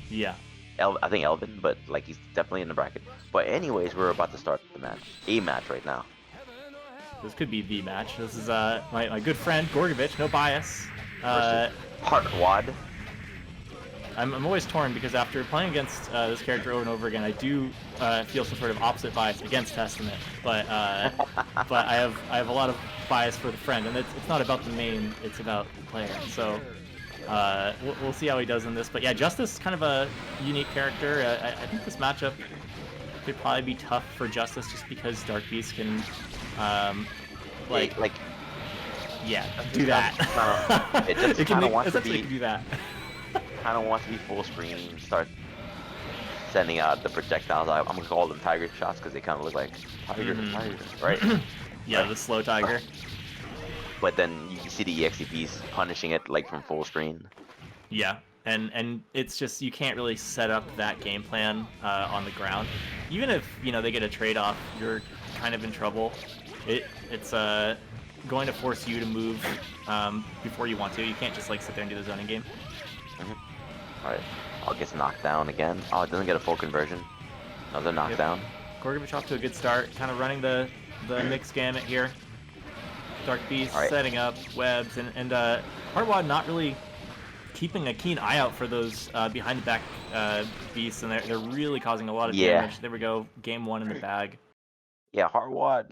Yeah. I think Elvin, but like he's definitely in the bracket. But anyways, we're about to start the match, a match right now. This could be the match. This is my good friend Gorgovich, no bias. Versus Heartwad. I'm always torn because after playing against this character over and over again, I do feel some sort of opposite bias against Testament, but I have a lot of bias for the friend, and it's not about the main, it's about the player. So we'll see how he does in this. But yeah, Justice is kind of a unique character. I think this matchup could probably be tough for Justice just because Dark Beast can yeah, do that. It just kind of wants to be. Do that. Kind of wants to be full screen, start sending out the projectiles. I'm gonna call them tiger shots because they kind of look like tiger, right? Yeah, the slow tiger. But then you can see the EXCPs punishing it like from full screen. Yeah, and it's just you can't really set up that game plan on the ground. Even if they get a trade-off, you're kind of in trouble. It's going to force you to move before you want to. You can't just like sit there and do the zoning game. Alright, gets knocked down again. Oh, it doesn't get a full conversion. Another knockdown. Yep. Gorgovich off to a good start, kind of running the mix gamut here. Dark Beast setting up webs, and Heartwad not really keeping a keen eye out for those behind the back beasts, and they're really causing a lot of damage. There we go, game one in the bag. Yeah, Heartwad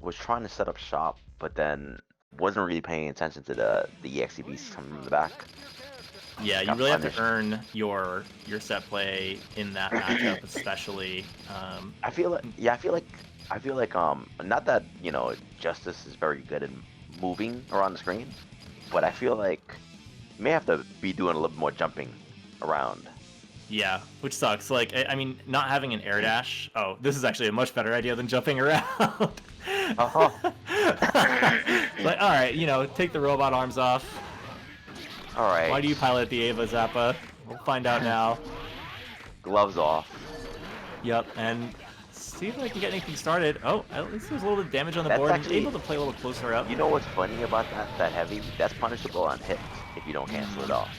was trying to set up shop, but then wasn't really paying attention to the EXE beasts coming from the back. Yeah, you really have to earn your set play in that matchup, especially. I feel like not that Justice is very good at moving around the screen, but I feel like you may have to be doing a little more jumping around. Yeah, which sucks. Like, I mean, not having an air dash. Oh, this is actually a much better idea than jumping around. Like, all right, take the robot arms off. All right. Why do you pilot the a.b.a. Zappa? We'll find out now. Gloves off. Yep, and see if I can get anything started. Oh, at least there's a little bit of damage on the board. He's able to play a little closer up. You know what's funny about that heavy? That's punishable on hits if you don't cancel it off.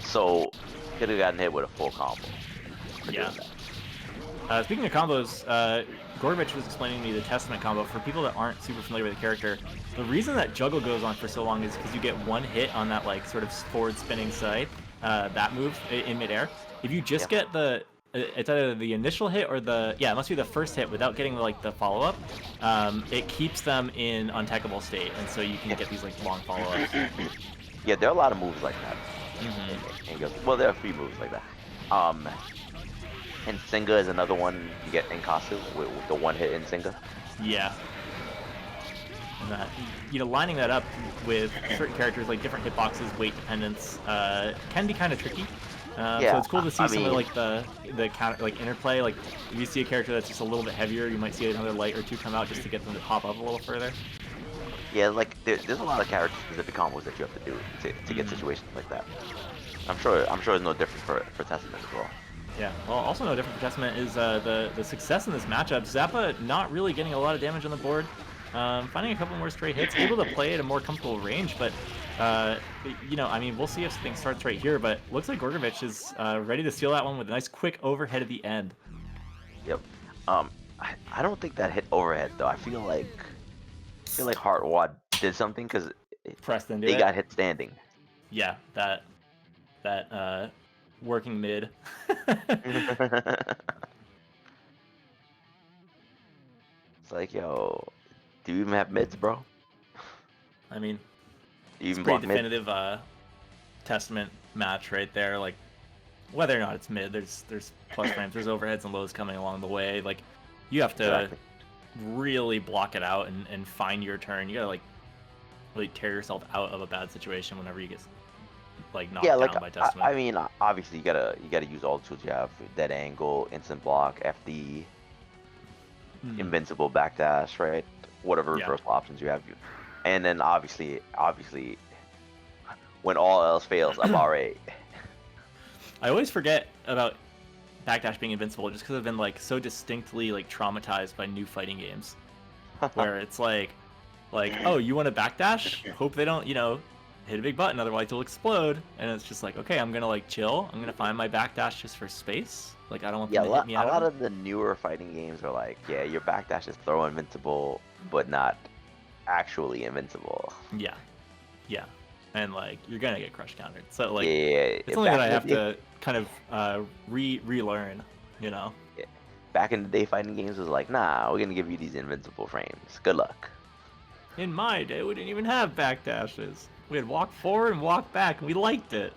So, could have gotten hit with a full combo. Yeah. Speaking of combos, Gorgovich was explaining to me the Testament combo. For people that aren't super familiar with the character, the reason that juggle goes on for so long is because you get one hit on that like sort of forward spinning side, that move in midair. If you just get it's either the initial hit or it must be the first hit without getting like the follow up. It keeps them in untechable state, and so you can get these like long follow ups. Yeah, there are a lot of moves like that. Well, there are a few moves like that. And Singa is another one you get in Casa with the one hit in Singa. Yeah. And lining that up with certain characters, like different hitboxes, weight dependence, can be kind of tricky. So it's cool to see some of like the counter, like interplay. Like if you see a character that's just a little bit heavier, you might see another light or two come out just to get them to pop up a little further. Yeah, like there's a lot of character-specific combos that you have to do to get situations like that. I'm sure it's no different for Testament as well. Yeah, well, also no different for Testament is the success in this matchup. Zappa not really getting a lot of damage on the board, finding a couple more straight hits, able to play at a more comfortable range, but I mean, we'll see if something starts right here, but looks like Gorgovich is ready to steal that one with a nice quick overhead at the end. Yep. I don't think that hit overhead though. I feel like Heartwad did something because they got hit standing. Yeah, that working mid. It's like, yo, do you even have mids, bro? I mean, it's a pretty definitive Testament match right there. Like, whether or not it's mid, there's plus frames, there's overheads and lows coming along the way. Like, you have to really block it out and find your turn. You gotta like really tear yourself out of a bad situation whenever you get like knocked down by Testament. I mean, obviously you gotta use all the tools you have: dead angle, instant block, FD, invincible backdash, right? Whatever reversal options you have, and then obviously, when all else fails, a.b.a. I always forget about backdash being invincible just because I've been like so distinctly like traumatized by new fighting games, where it's like, oh, you want to backdash? Hope they don't, hit a big button, otherwise you'll explode. And it's just like, okay, I'm gonna like chill. I'm gonna find my backdash just for space. Like I don't want them to hit me a out lot of it. of the newer fighting games are like, yeah, your backdash is throw invincible, but not actually invincible. Yeah, yeah, and like you're gonna get crush countered. So like, Yeah, it's something that I have to kind of relearn. You know. back in the day, fighting games was like, nah, we're gonna give you these invincible frames. Good luck. In my day, we didn't even have backdashes. We had walk forward and walk back, and we liked it.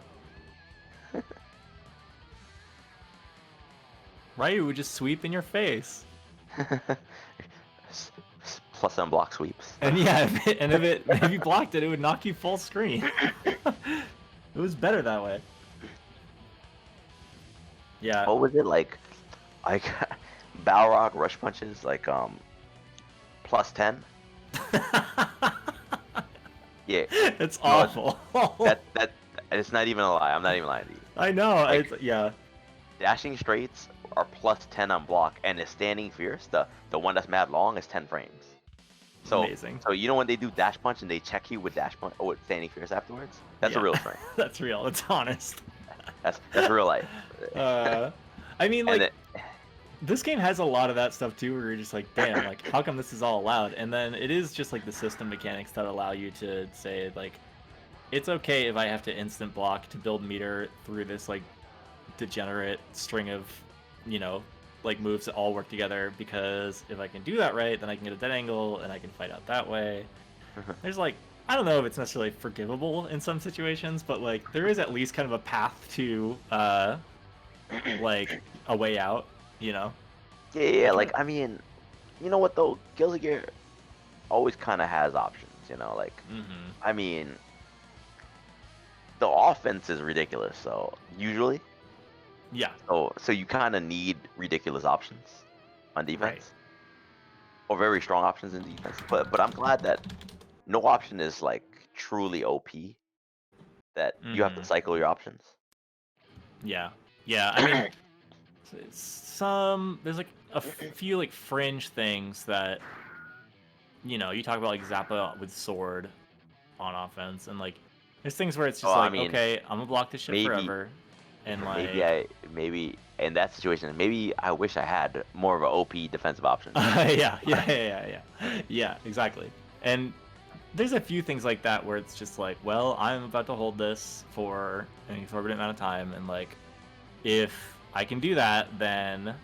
Right? It would just sweep in your face. Plus unblock sweeps. And yeah, if you blocked it, it would knock you full screen. It was better that way. Yeah. What was it like? Like Balrog rush punches, like plus 10. Yeah. It's awful. That it's not even a lie. I'm not even lying to you. I know. Like, yeah. Dashing straights are plus 10 on block, and the standing fierce, the one that's mad long, is 10 frames. So, Amazing. So you know when they do dash punch and they check you with dash punch or with standing fierce afterwards? That's a real frame. That's real. It's honest. That's real life. I mean, like, this game has a lot of that stuff too, where you're just like, damn, like, how come this is all allowed? And then it is just like the system mechanics that allow you to say, like, it's okay if I have to instant block to build meter through this, like, degenerate string of, you know, like, moves that all work together, because if I can do that right, then I can get a dead angle, and I can fight out that way. There's, like, I don't know if it's necessarily forgivable in some situations, but, like, there is at least kind of a path to, like, a way out, you know? Yeah, like, I mean, you know what, though? Guilty Gear always kind of has options, you know? Like, I mean, the offense is ridiculous, so, usually. Yeah. So you kind of need ridiculous options on defense, Right. or very strong options in defense. But I'm glad that no option is like truly OP. That you have to cycle your options. Yeah. Yeah. I mean, there's like a few like fringe things that, you know, you talk about like Zappa with sword on offense, and like there's things where it's just like, I mean, okay, I'm gonna block this shit forever. And like maybe in that situation, maybe I wish I had more of an OP defensive option. Yeah, exactly. And there's a few things like that where it's just like, well, I'm about to hold this for an exorbitant amount of time, and like, if I can do that, then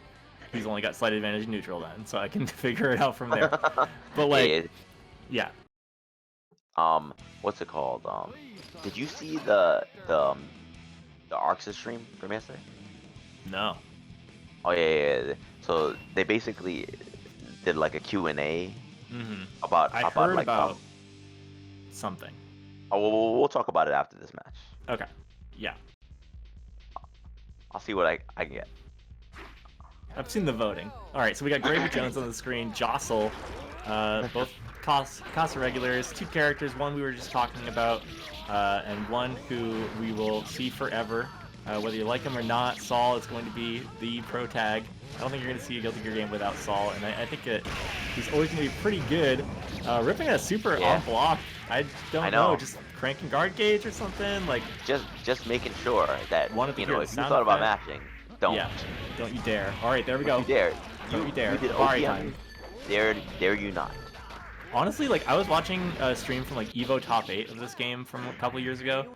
he's only got slight advantage in neutral then, so I can figure it out from there. But like, yeah. What's it called? Did you see the Arxis stream from yesterday? No. Oh yeah. So they basically did like a Q&A about I heard about something. Oh, we'll talk about it after this match. Okay. Yeah. I'll see what I can get. I've seen the voting. All right, so we got Gravy Jones on the screen, Jostle, both Casa regulars, two characters, one we were just talking about, and one who we will see forever. Whether you like him or not, Saul is going to be the pro tag. I don't think you're going to see a Guilty Gear game without Saul, and I think that he's always going to be pretty good. Ripping a super on block, I don't know, just cranking guard gauge or something, like just making sure that if you thought about matching, don't. Yeah, don't you dare. All right, there we go. You dare. Don't you dare. You did All right, time. Dare you not. Honestly, like, I was watching a stream from like Evo Top 8 of this game from a couple years ago,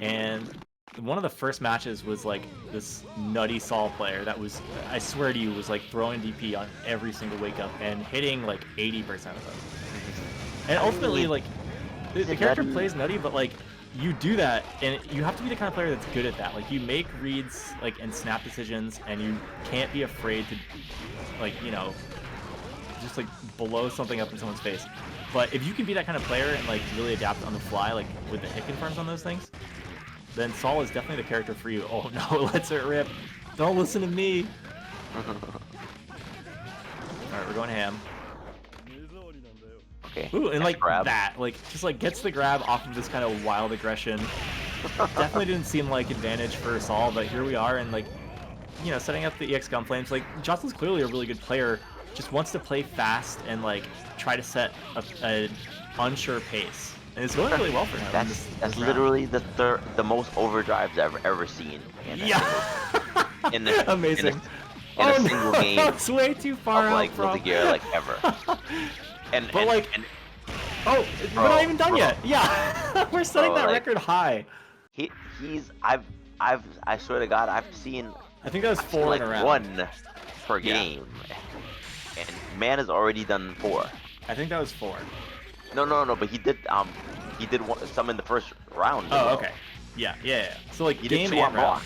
and one of the first matches was like this nutty Saul player that was, I swear to you, was like throwing DP on every single wake up and hitting like 80% of them. And ultimately, like, the character plays nutty, but like, you do that, and you have to be the kind of player that's good at that. Like, you make reads, like, and snap decisions, and you can't be afraid to, like, you know, just like blow something up in someone's face. But if you can be that kind of player and like really adapt on the fly, like with the hit confirms on those things, then Saul is definitely the character for you. Oh no, let's it rip. Don't listen to me. Alright, we're going ham. Okay. Ooh, and like grab. that, like just like gets the grab off of this kind of wild aggression. Definitely didn't seem like advantage for Saul, but here we are, and like, you know, setting up the EX Gunflames. Like, Jostle's clearly a really good player, just wants to play fast and like try to set a unsure pace. And it's going really well for him. That's this round. literally the most overdrives I've ever seen. Yeah. In the Amazing. In a single game It's way too far of out, like bro. Guilty Gear like ever. And But like, bro, we're not even done bro. yet. Yeah, we're setting that like, record high. I swear to God, I've seen I think that was 4 like in a round. 1 per game, and man has already done 4. I think that was 4. No, but he did some in the first round. Oh, okay. Yeah. So like He game did 2 on and round. block.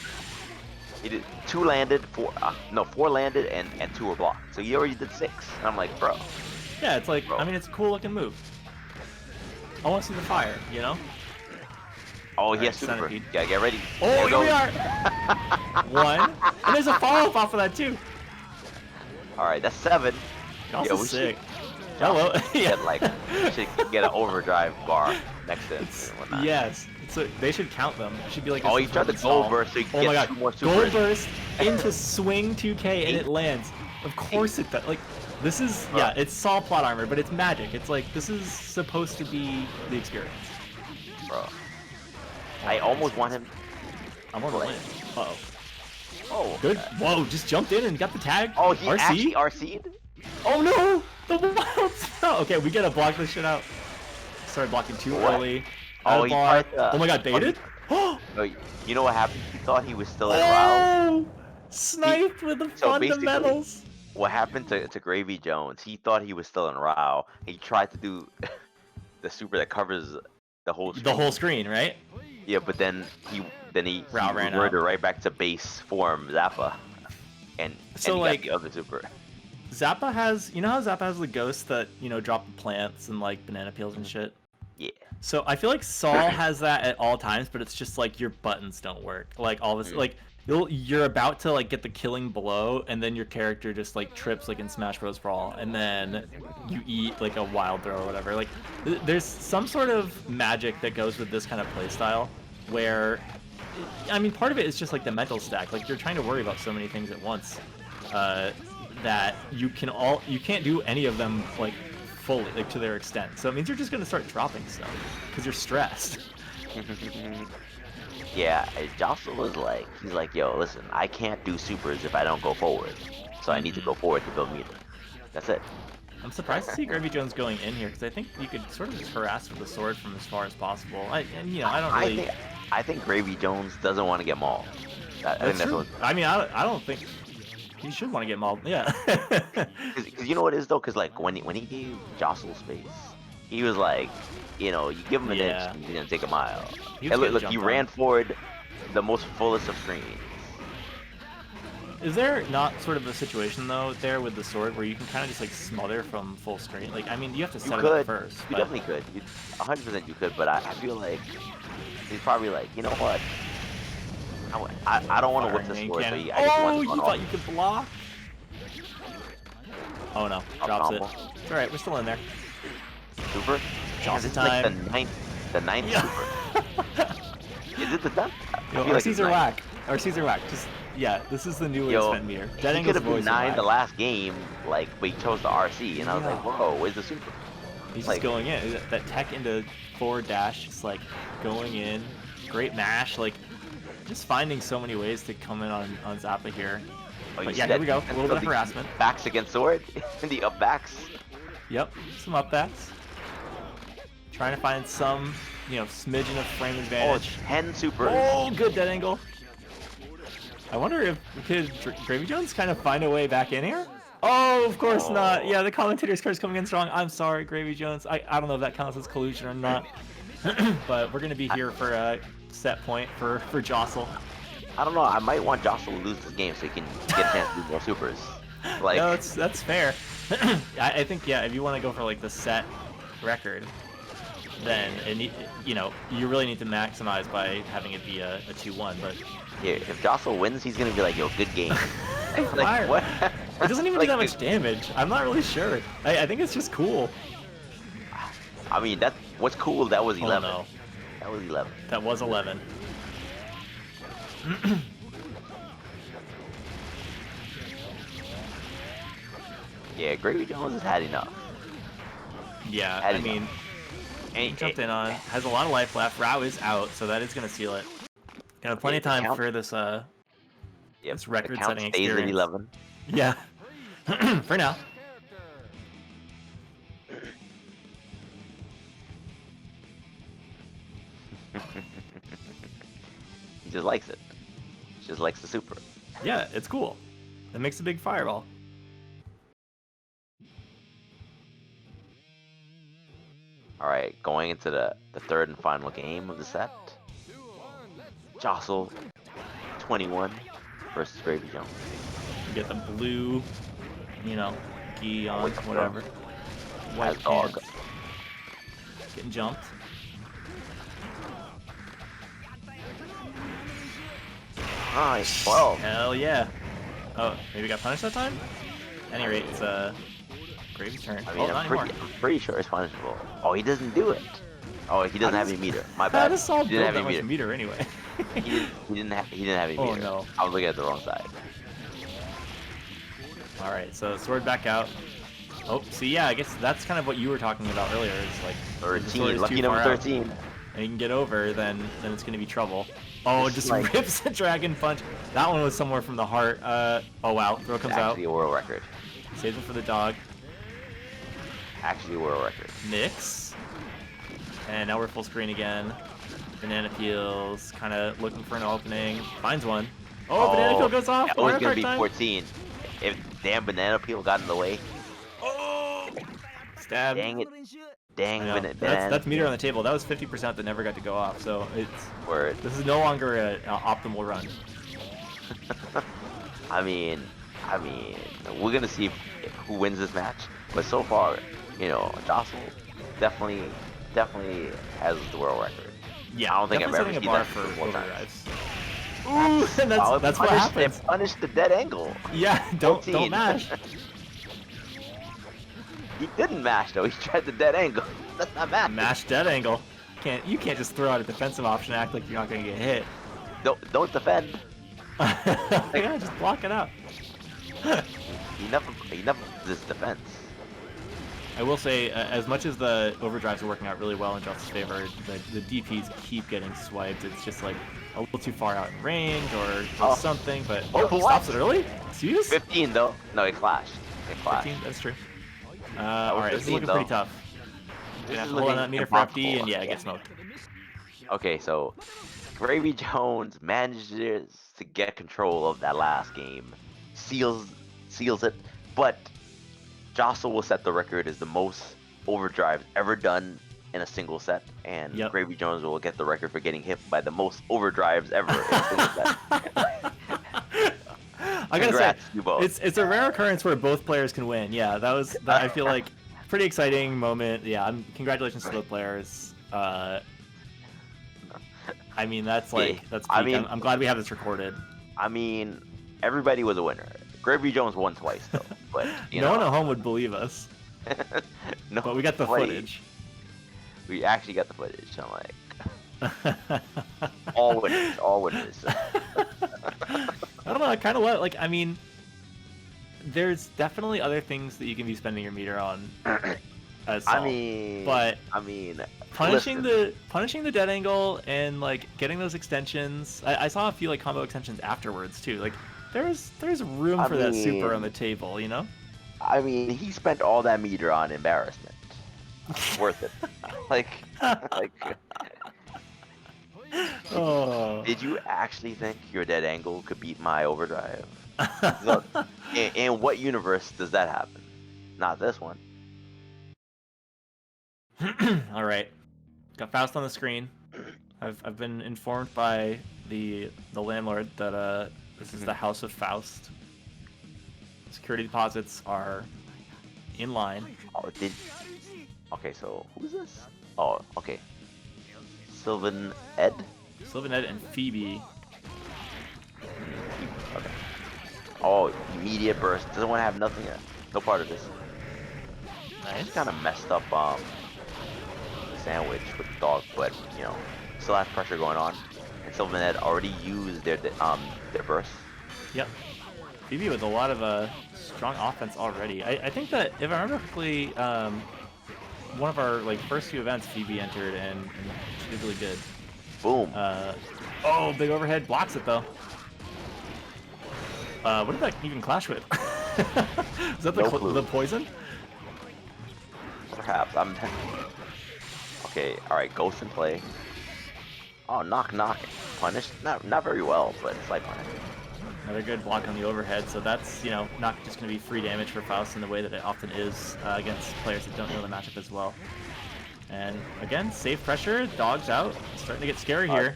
He did 2 landed, 4 landed, and 2 were blocked. So he already did 6. And I'm like, bro. Yeah, it's like, Bro. I mean, it's a cool looking move. I want to see the fire, you know? Oh, Alright, he has super. centipede. Gotta get ready. Oh, There here we goes. are! 1. And there's a follow-up off of that, too. Alright, that's 7. Also we sick. should Hello. Yeah. get like should get an overdrive bar next to it and whatnot. Yes. So they should count them. It should be like a Oh, he tried the install. gold burst so he Oh can my get god. 2 more Gold supers. burst into swing 2K and it lands. Of course it does. Like, this is, yeah, it's Saw plot armor, but it's magic. It's like, this is supposed to be the experience. Bro. I almost want him. I want to win. Uh-oh. Oh. Good. Whoa, just jumped in and got the tag. Oh, he RC? actually RC'd? Oh no! The wild spell! Okay, we gotta block this shit out. Started blocking too What? early. Oh, Out of he bar. tried to- Oh my god, baited? Oh! No, you know what happened? He thought he was still in Rao. Sniped with the So basically- fundamentals. What happened to Gravy Jones? He thought he was still in Rao. He tried to do the super that covers the whole screen. The whole screen, right? Yeah, but then he Rao ran reverted out. right back to base form Zappa. And So, he like- got the other super. Zappa has, you know how Zappa has the ghosts that, you know, drop the plants and like banana peels and shit? Yeah. So I feel like Saul has that at all times, but it's just like your buttons don't work. Like all this, like you're about to like get the killing blow, and then your character just like trips like in Smash Bros. Brawl, and then you eat like a wild throw or whatever. Like there's some sort of magic that goes with this kind of playstyle, where, I mean, part of it is just like the mental stack. Like you're trying to worry about so many things at once, that you can't do any of them like fully, like to their extent. So it means you're just gonna start dropping stuff because you're stressed. Yeah, Jostle was like, he's like, yo, listen, I can't do supers if I don't go forward. So I need to go forward to build meter. That's it. I'm surprised to see Gravy Jones going in here because I think you could sort of just harass with the sword from as far as possible. And you know, I don't really. I think Gravy Jones doesn't want to get mauled. I think that's true. what. I mean, I don't think he should want to get mauled. Yeah. Because you know what it is though, because like when he gave Jostle space, he was like, you know, you give him an Yeah. inch, he's gonna take a mile. He was And look, getting he jumped ran on. forward the most fullest of screens. Is there not sort of a situation though there with the sword where you can kind of just like smother from full screen? Like, I mean, you have to You set it could, up first. you But definitely could. 100% you could, but I feel like he's probably like, you know what? I don't want to whip this Firing sword, so cannon. I just Oh, want to you run thought off. you could block? Oh no, drops it. combo. It's alright, we're still in there. Super? Just This is in like time. the ninth Yeah. super. Is it the 10th? Yo, RC's are whack. RC's are whack. Just, yeah, this is the new Yo, spend meter. Dead He angles could have have always been 9 the been whack. last game, like, but he chose the RC, and I was Yeah. like, whoa, where's the super? He's like- just going in. That tech into forward dash, just like going in. Great mash, like just finding so many ways to come in on Zappa here. Oh, you But see yeah, that? here we go. A And little so bit of the harassment. Backs against sword, the up backs. Yep, some up backs. Trying to find some, you know, smidgen of frame Oh, advantage. 10 super. Oh, good dead angle. I wonder if could Gravy Jones kind of find a way back in here? Oh, of course not. Yeah, the commentator's card's coming in strong. I'm sorry, Gravy Jones. I don't know if that counts as collusion or not. But we're gonna be here for a set point for Jostle. I don't know. I might want Jostle to lose this game so he can get a chance to do more supers. Like, No, that's fair. I think, yeah, if you want to go for like the set record, then you know, you really need to maximize by having it be a 2-1. But yeah, if Jostle wins, he's gonna be like, yo, good game. Fire. Like, what? It doesn't even Like, do that much damage. I'm not really sure. I think it's just cool. I mean, that's what's cool. That was 11. Oh no, That was 11. that was 11. Yeah, Gravy Jones has had enough. Yeah, Had I enough. mean, Jumped in on. Has a lot of life left. Rao is out, so that is going to seal it. Gonna have plenty of time for this this record-setting stays at experience. 11. Yeah. For now. He just likes it. Just likes the super. Yeah, it's cool. It makes a big fireball. All right, going into the third and final game of the set. Jostle 21 versus Gravy Jones. You get the blue, you know, gi on, whatever. White dog. pants. Getting jumped. Nice. 12. Hell yeah. Oh, maybe got punished that time? At any rate, it's Gravy's turn. I mean, not I'm pretty sure it's punishable. Oh, he doesn't do it. Oh, he doesn't have any meter. My How bad. does Saul He build didn't that have any much meter anyway? he didn't have any Oh, meter. no. I was looking at the wrong side. Alright, so sword back out. Oh, see, yeah, I guess that's kind of what you were talking about earlier. Is like, if the sword 13. is Lucky too number far out 13. and you can get over, then it's going to be trouble. Oh, just like- rips a dragon punch. That one was somewhere from the heart. Oh, wow. Throw comes out. Actually a world record. Saves it for the dog. Actually a world record. Mix. And now we're full screen again. Banana peels, kind of looking for an opening. Finds one. Oh, banana peel goes off. That was gonna be time. 14. If damn banana peel got in the way. Oh! Stab. Dang it. Dang I know. banana. That's meter on the table. That was 50% that never got to go off. So Word. this is no longer an optimal run. I mean, we're gonna see who wins this match. But so far, you know, Jostle definitely has the world record. Yeah, I don't think I've ever setting a seen bar that for multiple times. overdrives. Ooh, and that's what happens. They punished the dead angle. Yeah, don't 14. mash. He didn't mash though. He tried the dead angle. That's not mash. Mash dead angle. You can't just throw out a defensive option and act like you're not gonna get hit. Don't defend. Yeah, just block it out. He never this defense. I will say, as much as the overdrives are working out really well in Jostle's favor, the DPs keep getting swiped. It's just like a little too far out in range or something. But he stops it early. See this? 15 though. No, it flashed. It flashed. 15. That's true. All right, this is looking pretty tough. This is Hold on looking that meter for impossible. FD, and yeah, get smoked. Okay, so Gravy Jones manages to get control of that last game, seals it, but Jostle will set the record as the most overdrives ever done in a single set, and Gravy Jones will get the record for getting hit by the most overdrives ever in a single set. I gotta say, you both. it's a rare occurrence where both players can win. Yeah, that I feel like pretty exciting moment. Yeah, congratulations to both players. I mean, that's peak. I mean, I'm glad we have this recorded. I mean, everybody was a winner. Gravy Jones won twice though, but no one at home would believe us. No, but we got the footage. We actually got the footage. I'm like, all winners, all winners. I don't know. I kind of like. I mean, there's definitely other things that you can be spending your meter on. As Saul, I mean, punishing the dead angle and like getting those extensions. I saw a few like combo extensions afterwards too. Like there's room for that super on the table, you know. I mean, he spent all that meter on embarrassment. Worth it. like. Oh. Did you actually think your dead angle could beat my overdrive? Look, in what universe does that happen? Not this one. All right, got Faust on the screen. I've been informed by the landlord that this is the House of Faust. Security deposits are in line. Oh, okay, so who's this? Oh, okay. Sylvan Ed and Phoebe. Okay. Oh, immediate burst. Doesn't want to have nothing. No part of this. Nice. It's kind of messed up. Sandwich with the dog, but you know, still has pressure going on. And Sylvan Ed already used their burst. Yep. Phoebe with a lot of strong offense already. I think that if I remember correctly, one of our like first few events, Phoebe entered and she did really good. Boom. Oh, big overhead blocks it though. What did that even clash with? Is that the poison? Perhaps. Okay, alright, Ghost in play. Oh, knock. Punished. Not very well, but it's like punish. Another good block on the overhead, so that's, you know, not just going to be free damage for Faust in the way that it often is against players that don't know the matchup as well. And again, safe pressure, dog's out. It's starting to get scary here.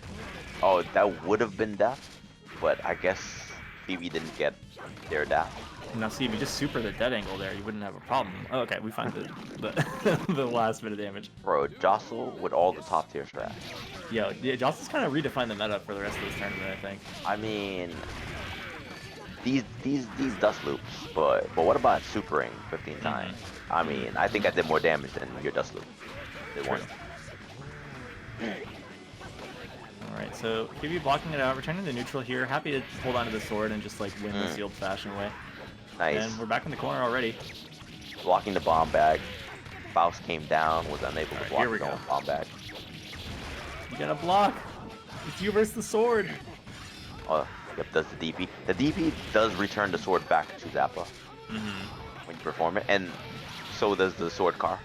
Oh, that would have been death, but I guess Phoebe didn't get their death. Now see, if you just super the dead angle there, you wouldn't have a problem. Oh, okay, we find the last bit of damage. Bro, Jostle with all the top tier strats. Yeah, Jostle's kind of redefined the meta for the rest of this tournament, I think. I mean, these dust loops, but what about supering 15 times? I mean, I think I did more damage than your dust loop. They won. Alright, so Phoebe blocking it out, returning to neutral here. Happy to hold onto the sword and just like win the sealed fashion way. Nice. And we're back in the corner already. Blocking the bomb bag. Faust came down, was unable to block the bomb bag. You gotta block. It's you versus the sword. Oh, yep, does the DP. The DP does return the sword back to Zappa when you perform it, and so does the sword car.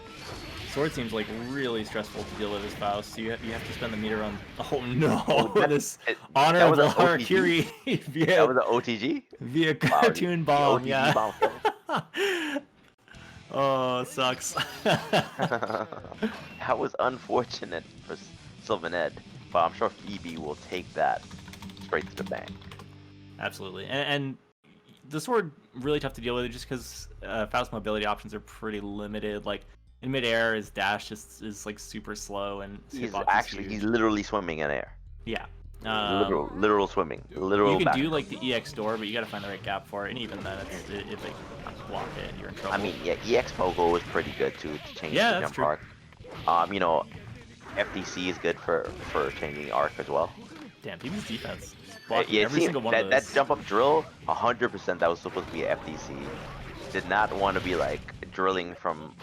Sword seems like really stressful to deal with as Faust. So you have to spend the meter on. Oh no! This honorable Harakiri via. That was an OTG. Via cartoon bomb. OTG Yeah. bomb. Oh, sucks. That was unfortunate for Sylvaned, but I'm sure Phoebe will take that straight to the bank. Absolutely, and the sword really tough to deal with just because Faust's mobility options are pretty limited. Like in midair, his dash just is like super slow, and he's literally swimming in air. Yeah. Literal swimming. Literal. You can do like the EX door, but you gotta find the right gap for it, and even then, if they block it, you're in trouble. I mean, yeah, EX Pogo is pretty good too to change the jump arc. You know, FDC is good for changing arc as well. Damn, Phoebe's defense. Yeah, every single one of those. That jump up drill, 100% that was supposed to be a FDC. Did not want to be like drilling from.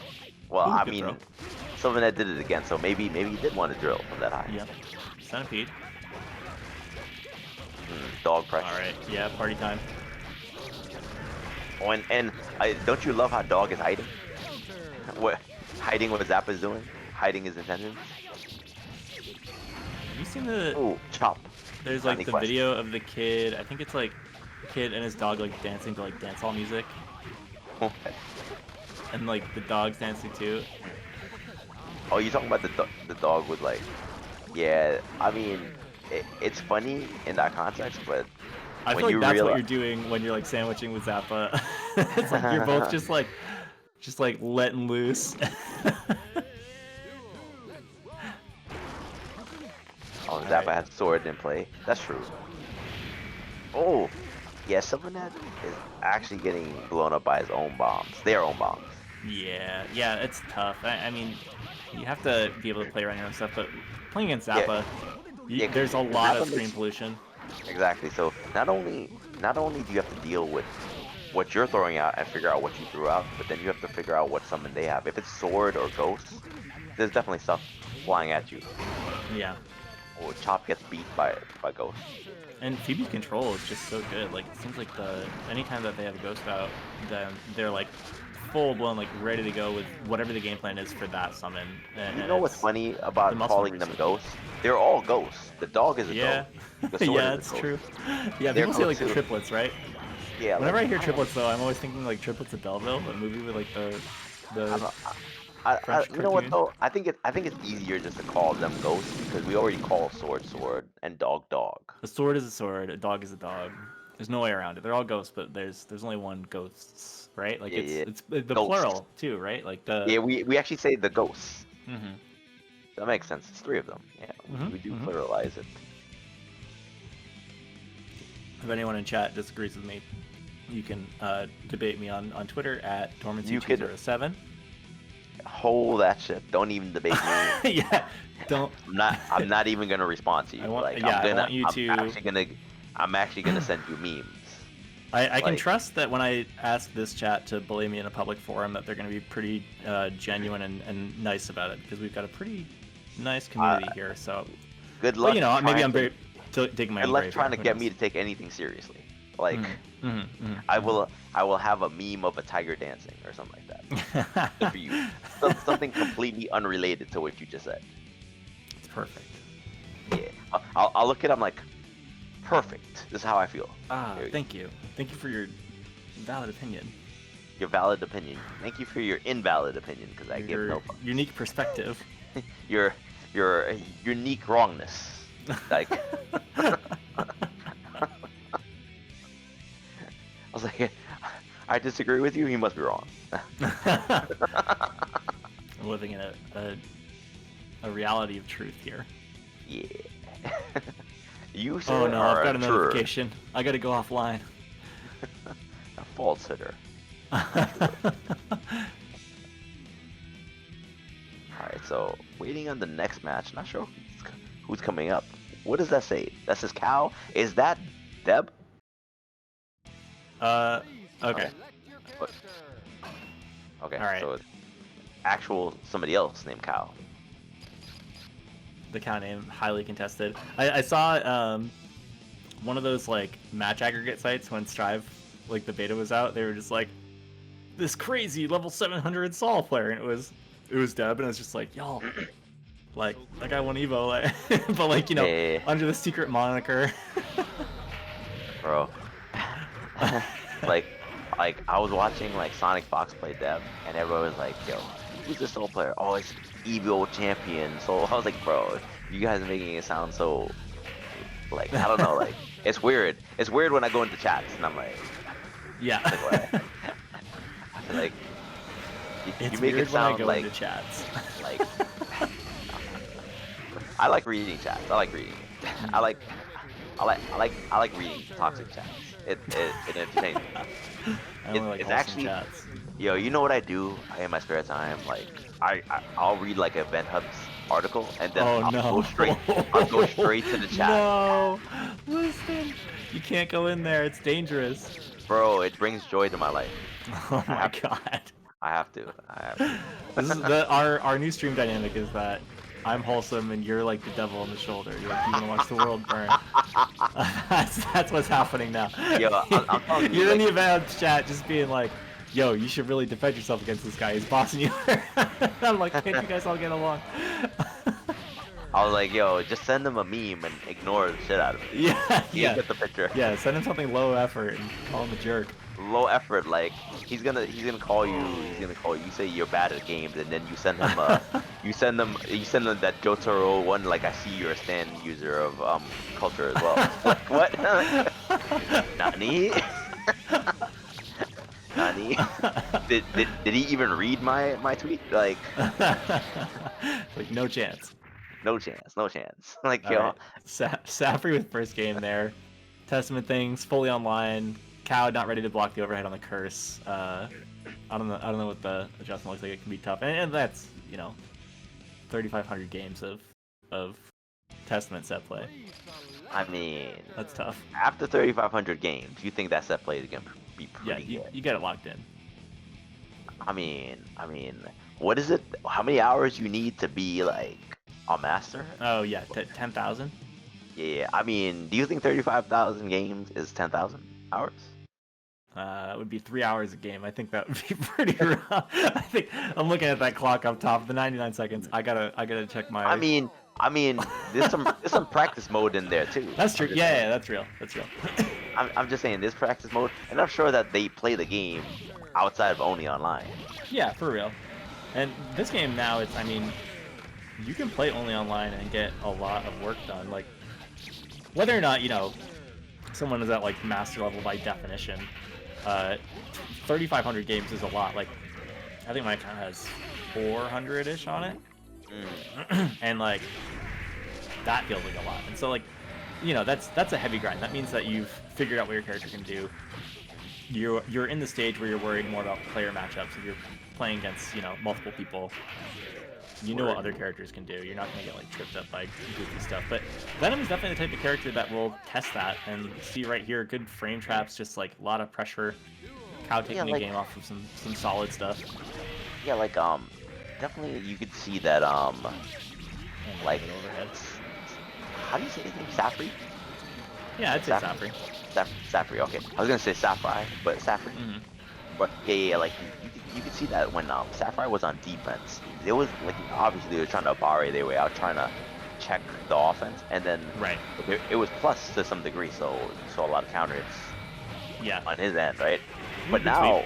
Well, I mean, Sylvaned did it again, so maybe he did want to drill from that high. Yep. Centipede. Dog pressure. Alright, yeah, party time. Oh, and don't you love how Dog is hiding? Hiding what Zappa's doing? Hiding his intentions? Have you seen the... Ooh, chop. There's like the video of the kid, I think it's like kid and his dog like dancing to like dancehall music. And like the dog's dancing too. Oh, you talking about the dog with like... Yeah, I mean... It's funny in that context, but I feel like that's what you're doing when you're like sandwiching with Zappa. It's like you're both just like letting loose. Oh, Zappa has sword in play. That's true. Oh, yeah, Sylvaned is actually getting blown up by his own bombs. Their own bombs. Yeah, it's tough. I mean, you have to be able to play around your own stuff, but playing against Zappa... Yeah. There's a lot of screen pollution. Exactly. So not only do you have to deal with what you're throwing out and figure out what you threw out, but then you have to figure out what summon they have. If it's sword or ghost, there's definitely stuff flying at you. Yeah. Or Chop gets beat by ghost. And Phoebe's control is just so good. Like it seems like anytime that they have a ghost out, then they're like full blown, like ready to go with whatever the game plan is for that summon. And you know what's funny about calling them ghosts? They're all ghosts. The dog is a ghost. Yeah, that's true. Yeah, people say like the triplets, right? Yeah. Whenever I hear triplets, though, I'm always thinking like Triplets of Belleville, the movie with like the French you know what though? I think it's easier just to call them ghosts because we already call sword and dog. A sword is a sword. A dog is a dog. There's no way around it. They're all ghosts, but there's only one ghosts, right? Like it's the ghosts. Plural too, right? Like the we actually say the ghosts. That makes sense. It's 3 of them. Yeah, we do pluralize it. If anyone in chat disagrees with me, you can debate me on Twitter at Dormancy207. Hold that shit. Don't even debate me. Yeah, don't. I'm not even gonna respond to you. I'm actually gonna send you memes. I can Like, trust that when I ask this chat to bully me in a public forum that they're going to be pretty genuine and nice about it, because we've got a pretty nice community here. So, good but luck. maybe I'm taking my Good own luck grave trying here. to get me to take anything seriously. Like, I Mm-hmm. will have a meme of a tiger dancing or something like that. Good for you. Something completely unrelated to what you just said. It's perfect. Yeah, I'll look at it. I'm like, perfect. This is how I feel. Thank you. Thank you for your valid opinion. Your valid opinion. Thank you for your invalid opinion, because I give no fucks. Unique perspective. your unique wrongness. Like, I was like, I disagree with you. You must be wrong. I'm living in a reality of truth here. Yeah. You sir Oh no, are I've got a true. notification. I gotta go offline. A false hitter. Alright, so waiting on the next match. Not sure who's coming up. What does that say? That says Cow? Is that Deb? Okay. What? Okay, All right. so it's actual somebody else named Cow. The cow name, highly contested. I saw one of those like match aggregate sites when Strive, like the beta was out. They were just like, this crazy level 700 Sol player, and it was Deb, and I was just like, y'all, like that guy won Evo, like, but like under the secret moniker. Bro. like I was watching like Sonic Fox play Deb, and everyone was like, yo, who's this Soul player? Oh, it's Evo champion. So I was like, bro, you guys are making it sound so, like, I don't know, like, it's weird. It's weird when I go into chats and I'm like, yeah. Like, I feel like it's you make weird it sound when I go like into chats. like I like reading chats. I like reading. I like reading toxic chats. It entertains me. I only like It's wholesome actually chats. Yo, you know what I do in my spare time? Like, I'll read like a Event Hubs article, and then I'll go straight to the chat. No, listen, you can't go in there. It's dangerous. Bro, it brings joy to my life. Oh my god. I have to. This is our new stream dynamic is that I'm wholesome and you're like the devil on the shoulder. You're like, you want to watch the world burn. That's what's happening now. Yo, I'm telling you, you're in the Event chat just being like, yo, you should really defend yourself against this guy. He's bossing you. I'm like, can't you guys all get along? I was like, yo, just send him a meme and ignore the shit out of it. Yeah. Get the picture. Yeah, send him something low effort and call him a jerk. Low effort, like he's gonna call you. You say you're bad at games, and then you send him you send them that Jotaro one. Like, I see you're a stand user of culture as well. What? Nani? Nani? Did he even read my tweet? Like, like no chance. No chance. Like, yo, right. Safri with first game there. Testament things fully online. Cow not ready to block the overhead on the curse. I don't know what the adjustment looks like. It can be tough, and that's 3,500 games of Testament set play. I mean, that's tough. After 3,500 games, you think that set play is gonna be pretty good? You get it locked in. I mean, what is it? How many hours you need to be like a master? Oh yeah, 10,000. Yeah, I mean, do you think 35,000 games is 10,000 hours? It would be 3 hours a game. I think that would be pretty rough. I think I'm looking at that clock up top. The 99 seconds. I gotta check my. I mean, there's some practice mode in there too. That's true. Yeah, that's real. I'm just saying, there's practice mode, and I'm sure that they play the game outside of only online. Yeah, for real. And this game now, you can play only online and get a lot of work done. Like, whether or not someone is at like master level by definition. 3,500 games is a lot. Like, I think my account has 400-ish on it, and like that feels like a lot. And so like, that's a heavy grind. That means that you've figured out what your character can do. You're in the stage where you're worried more about player matchups. If you're playing against multiple people, you know what other characters can do. You're not gonna get like tripped up by goofy stuff. But Venom is definitely the type of character that will test that. And see right here, good frame traps, just like a lot of pressure. Cow taking the game off of some solid stuff. Yeah, like definitely you could see that like overhead. How do you say his name? Safri? Yeah, I'd say Safri. Safri. Okay, I was gonna say Safri, but Safri. But yeah, like you could see that when Safri was on defense, it was like obviously they were trying to a.b.a their way out, trying to check the offense, and then it was plus to some degree, so you saw a lot of counter hits on his end, right? But now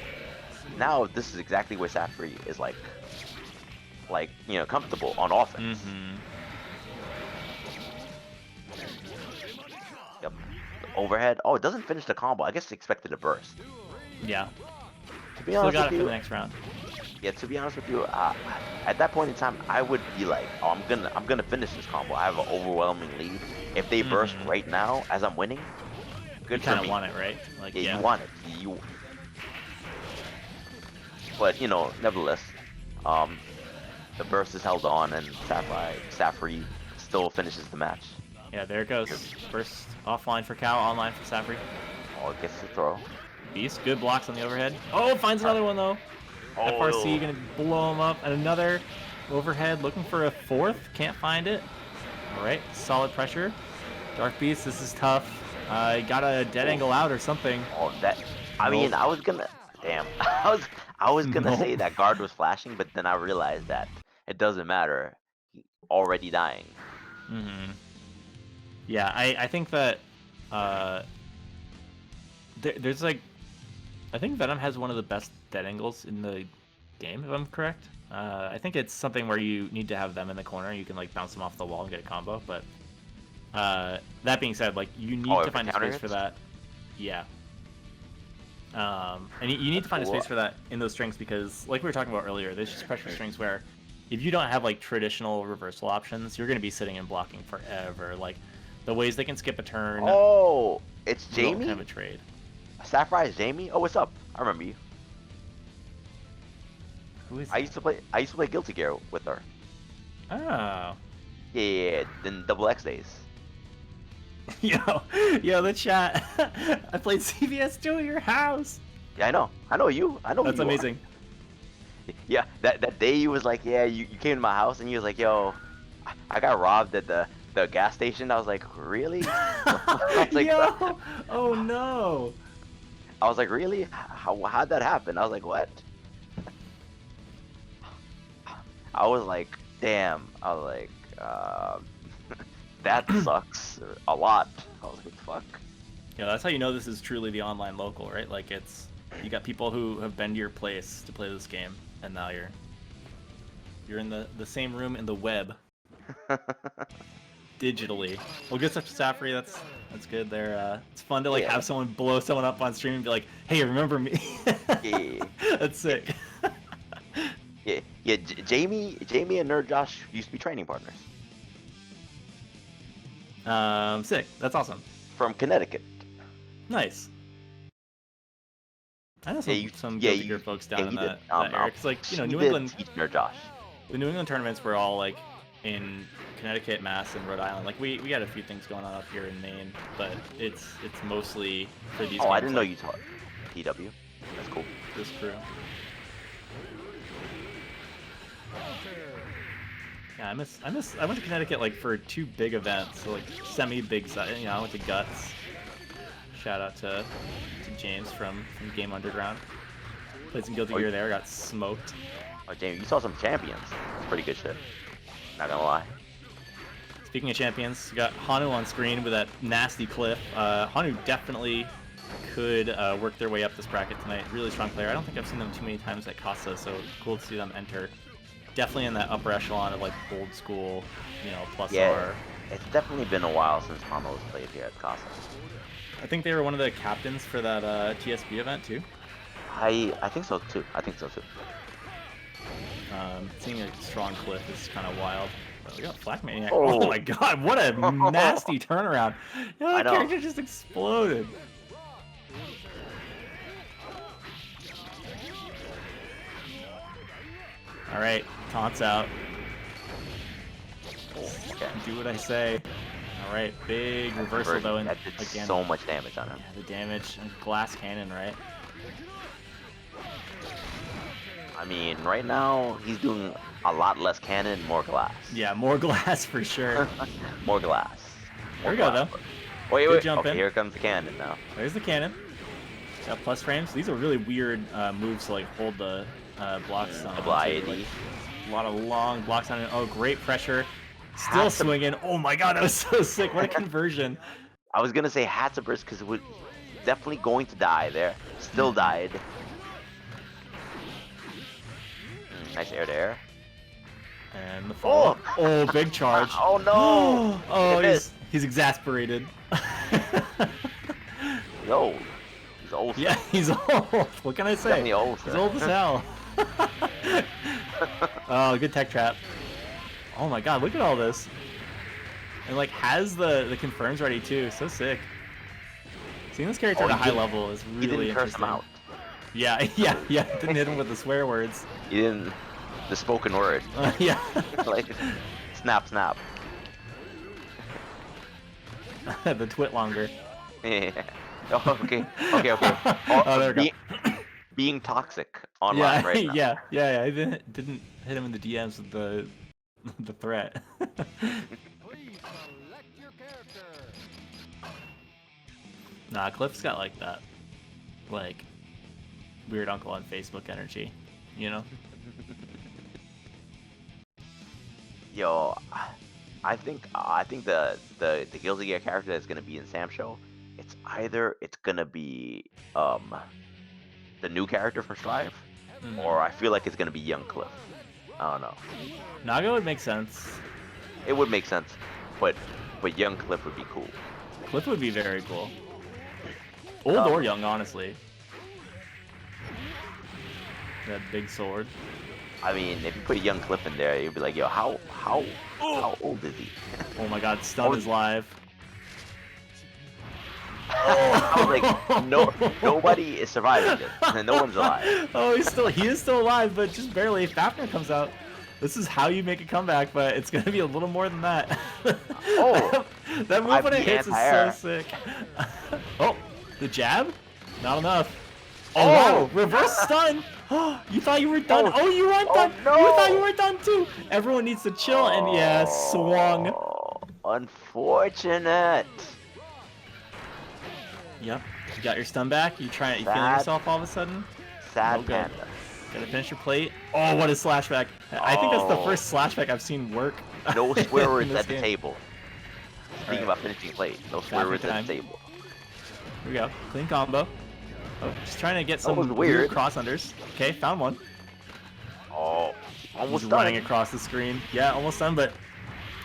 this is exactly where Safri is like you know, comfortable on offense. Yep. Overhead. Oh, it doesn't finish the combo. I guess it's expected to burst. Yeah. To be Still honest got with it for you, the next round. yeah. To be honest with you, at that point in time, I would be like, oh, I'm gonna finish this combo. I have an overwhelming lead. If they burst right now as I'm winning, good for me. You kind of want it, right? Like, yeah, you want it. But you know, nevertheless, the burst is held on, and Safri still finishes the match. Yeah, there it goes. First offline for Cow, online for Safri. Oh, it gets the throw. Beast, good blocks on the overhead. Oh, finds another one though. FRC gonna blow him up. And another overhead, looking for a fourth. Can't find it. All right, solid pressure. Dark Beast, this is tough. Got a dead angle out or something. Oh, that. I mean, I was gonna. Damn. I was gonna say that guard was flashing, but then I realized that it doesn't matter. Already dying. Yeah, I think that there's like, I think Venom has one of the best dead angles in the game, if I'm correct. I think it's something where you need to have them in the corner. You can like bounce them off the wall and get a combo. But that being said, like you need to find a space for that. Yeah. And you need to find a space for that in those strings because, like we were talking about earlier, there's just pressure strings where if you don't have like traditional reversal options, you're going to be sitting and blocking forever. Like the ways they can skip a turn. Oh, it's Jamie? Kind of a trade. Sapphire is Jamie? Oh, what's up? I remember you. Who is I used to play Guilty Gear with her. Oh. Yeah, then Double X days. Yo, the chat. I played CVS2 at your house. Yeah, I know. I know you. I know That's you amazing. Yeah, that day you was like, yeah, you came to my house and you was like, yo, I got robbed at the gas station. I was like, really? I was like, yo, oh no. I was like, really? How'd that happen? I was like, what? I was like, damn. I was like, that sucks a lot. I was like, fuck. Yeah, that's how you know this is truly the online local, right? Like you got people who have been to your place to play this game, and now you're in the same room in the web. Digitally. Well, good stuff to Safri. That's good there. It's fun to have someone blow someone up on stream and be like, "Hey, remember me?" Yeah. That's sick. Yeah. Jamie and Nerd Josh used to be training partners. Sick. That's awesome. From Connecticut. Nice. I know some Guilty Gear folks down in that area. It's like, New England. Nerd Josh. The New England tournaments were all like in Connecticut, Mass, and Rhode Island. Like we got a few things going on up here in Maine, but it's mostly for these. Oh, I didn't know you taught PW. That's cool. This crew. Yeah, I went to Connecticut like for 2 big events, so like semi-big size. I went to Guts. Shout out to James from Game Underground. Played some Guilty Gear there, got smoked. Oh, James, you saw some champions. It's pretty good shit. Not gonna lie. Speaking of champions, we got Hanu on screen with that nasty cliff. Hanu definitely could work their way up this bracket tonight. Really strong player. I don't think I've seen them too many times at Casa, so cool to see them enter. Definitely in that upper echelon of like old school, plus R. It's definitely been a while since Hano's played here at Casa. I think they were one of the captains for that TSB event too. I think so too. Seeing a strong cliff is kind of wild. But we got Flak Maniac. Oh my god, what a nasty turnaround. That character just exploded. Alright, taunts out. Do what I say. All right, big reversal though, and that did again, so much damage on him. yeah, the damage, glass cannon, right? I mean, right now he's doing a lot less cannon, more glass. Yeah, more glass for sure. More glass. Here we go though. Wait, Good wait. jump Okay, in. here comes the cannon now. There's the cannon. Got plus frames. These are really weird moves to like hold the blocks on. a.b.a. Like, a lot of long blocks on it. Oh, great pressure. Still swinging. Oh my god, that was so sick. What a conversion. I was gonna say Hatzaburst because it was definitely going to die there. Still died. Nice air to air. And the fall. Oh, big charge. Oh no! Oh, he's exasperated. Yo, he's old. Yeah, he's old. What can I say? Definitely old. He's old as hell. Oh, good tech trap. Oh my god, look at all this. And like has the confirms ready too. So sick. Seeing this character at a high level is really interesting. curse him out. Yeah. Didn't hit him with the swear words. You didn't. The spoken word. Yeah. Like, snap, snap. The twit longer. Yeah. Oh, okay. Oh, oh, there we go. Being toxic online right now. Yeah. I didn't hit him in the DMs with the threat. Nah, Cliff's got like that, like, weird uncle on Facebook energy, you know? Yo, I think the Guilty Gear character that's gonna be in Sam's show, it's gonna be the new character for Strive, or I feel like it's gonna be Young Cliff. I don't know. Naga would make sense. It would make sense, but Young Cliff would be cool. Cliff would be very cool. Old or young, honestly. That big sword. I mean, if you put a Young Cliff in there, you'd be like, yo, how old is he? Oh my god, Stun is live. I was like, nobody is surviving this. No one's alive. Oh, he is still alive, but just barely. Fafnir comes out. This is how you make a comeback, but it's gonna be a little more than that. Oh, that move when it hits is so sick. Oh, the jab? Not enough. Oh, wow, reverse stun. You thought you were done. Oh, you weren't done. No. You thought you were done too. Everyone needs to chill, and yeah, swung. Unfortunate. Yep. You got your stun back. You feeling yourself all of a sudden? Sad panda. Gotta finish your plate. Oh, what a slashback. I think that's the first slashback I've seen work. No swear words at the table. Speaking right. about finishing plate, no swear words at the table. Here we go. Clean combo. Oh, just trying to get some weird cross unders. Okay, found one. Oh, almost done. Running across the screen. Yeah, almost done, but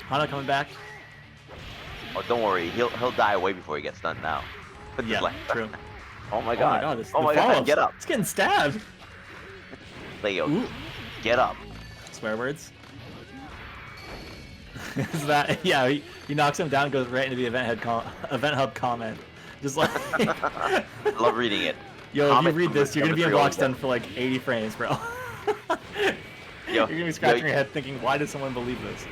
Hana coming back. Oh, don't worry. He'll die way before he gets done now. Yeah, true. Oh my god. Oh my god, get up. It's getting stabbed. Leo, get up. Swear words. Is that, yeah, he knocks him down, goes right into the event hub comment. Just like I love reading it. Yo, if you read this, you're gonna be in block stun for like 80 frames, bro. You're gonna be scratching your head thinking, why does someone believe this?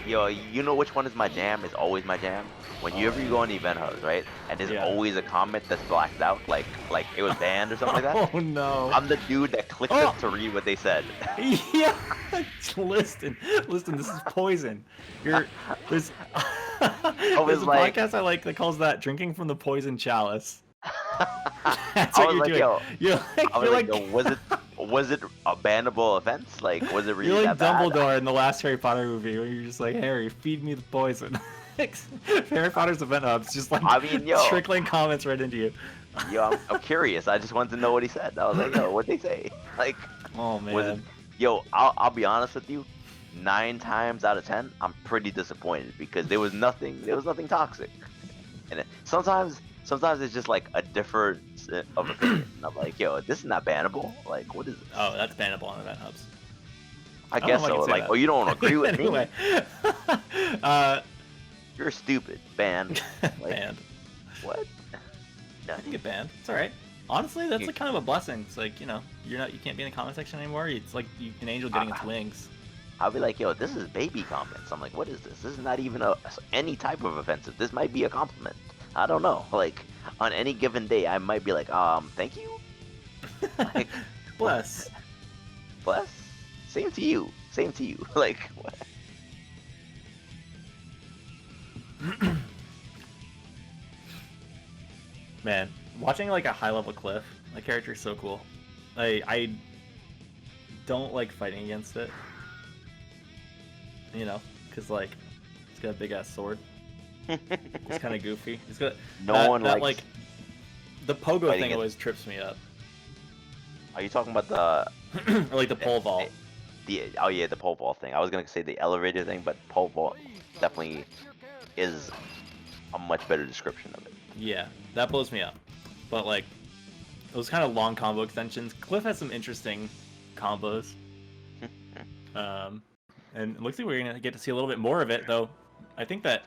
Yo, you know which one is my jam? Is always my jam. Whenever you go on the event hubs, right? And there's always a comment that's blacked out, like it was banned or something like that. Oh no! I'm the dude that clicked it to read what they said. Yeah, listen. This is poison. There's a podcast I like that calls that drinking from the poison chalice. That's what you're doing. You're like, was it a bannable offense? Like, was it really you're like that Dumbledore bad? in the last Harry Potter movie, where you're just like, Harry, feed me the poison. Harry Potter's event hubs, just like trickling comments right into you. Yo, I'm curious. I just wanted to know what he said. I was like, yo, what'd they say? Like, oh man. I'll be honest with you. 9 times out of 10, I'm pretty disappointed because there was nothing toxic. And sometimes it's just like a difference of opinion. I'm like, yo, this is not bannable. Like, what is this? Oh, that's bannable on event hubs. I guess so. Like, oh, you don't agree with anyway. me? You're stupid. Banned. Like, banned. What? You get banned. It's alright. Honestly, that's like kind of a blessing. It's like, you know, you can't be in the comment section anymore. It's like an angel getting its wings. I'll be like, yo, this is baby comments. I'm like, what is this? This is not even any type of offensive. This might be a compliment. I don't know. Like, on any given day, I might be like, thank you. Like, Bless. bless. Same to you. Same to you. Like, what? Man, watching like a high level Cliff, my character is so cool. I don't like fighting against it. You know, because like it's got a big ass sword. It's kind of goofy. It's got No one likes like the pogo fighting thing it. always trips me up. Are you talking about the Or like the pole vault. oh yeah, the pole vault thing? I was gonna say the elevator thing, but pole vault definitely is a much better description of it. Yeah, that blows me up. But like those kind of long combo extensions, Cliff has some interesting combos. And it looks like we're gonna get to see a little bit more of it, though. I think that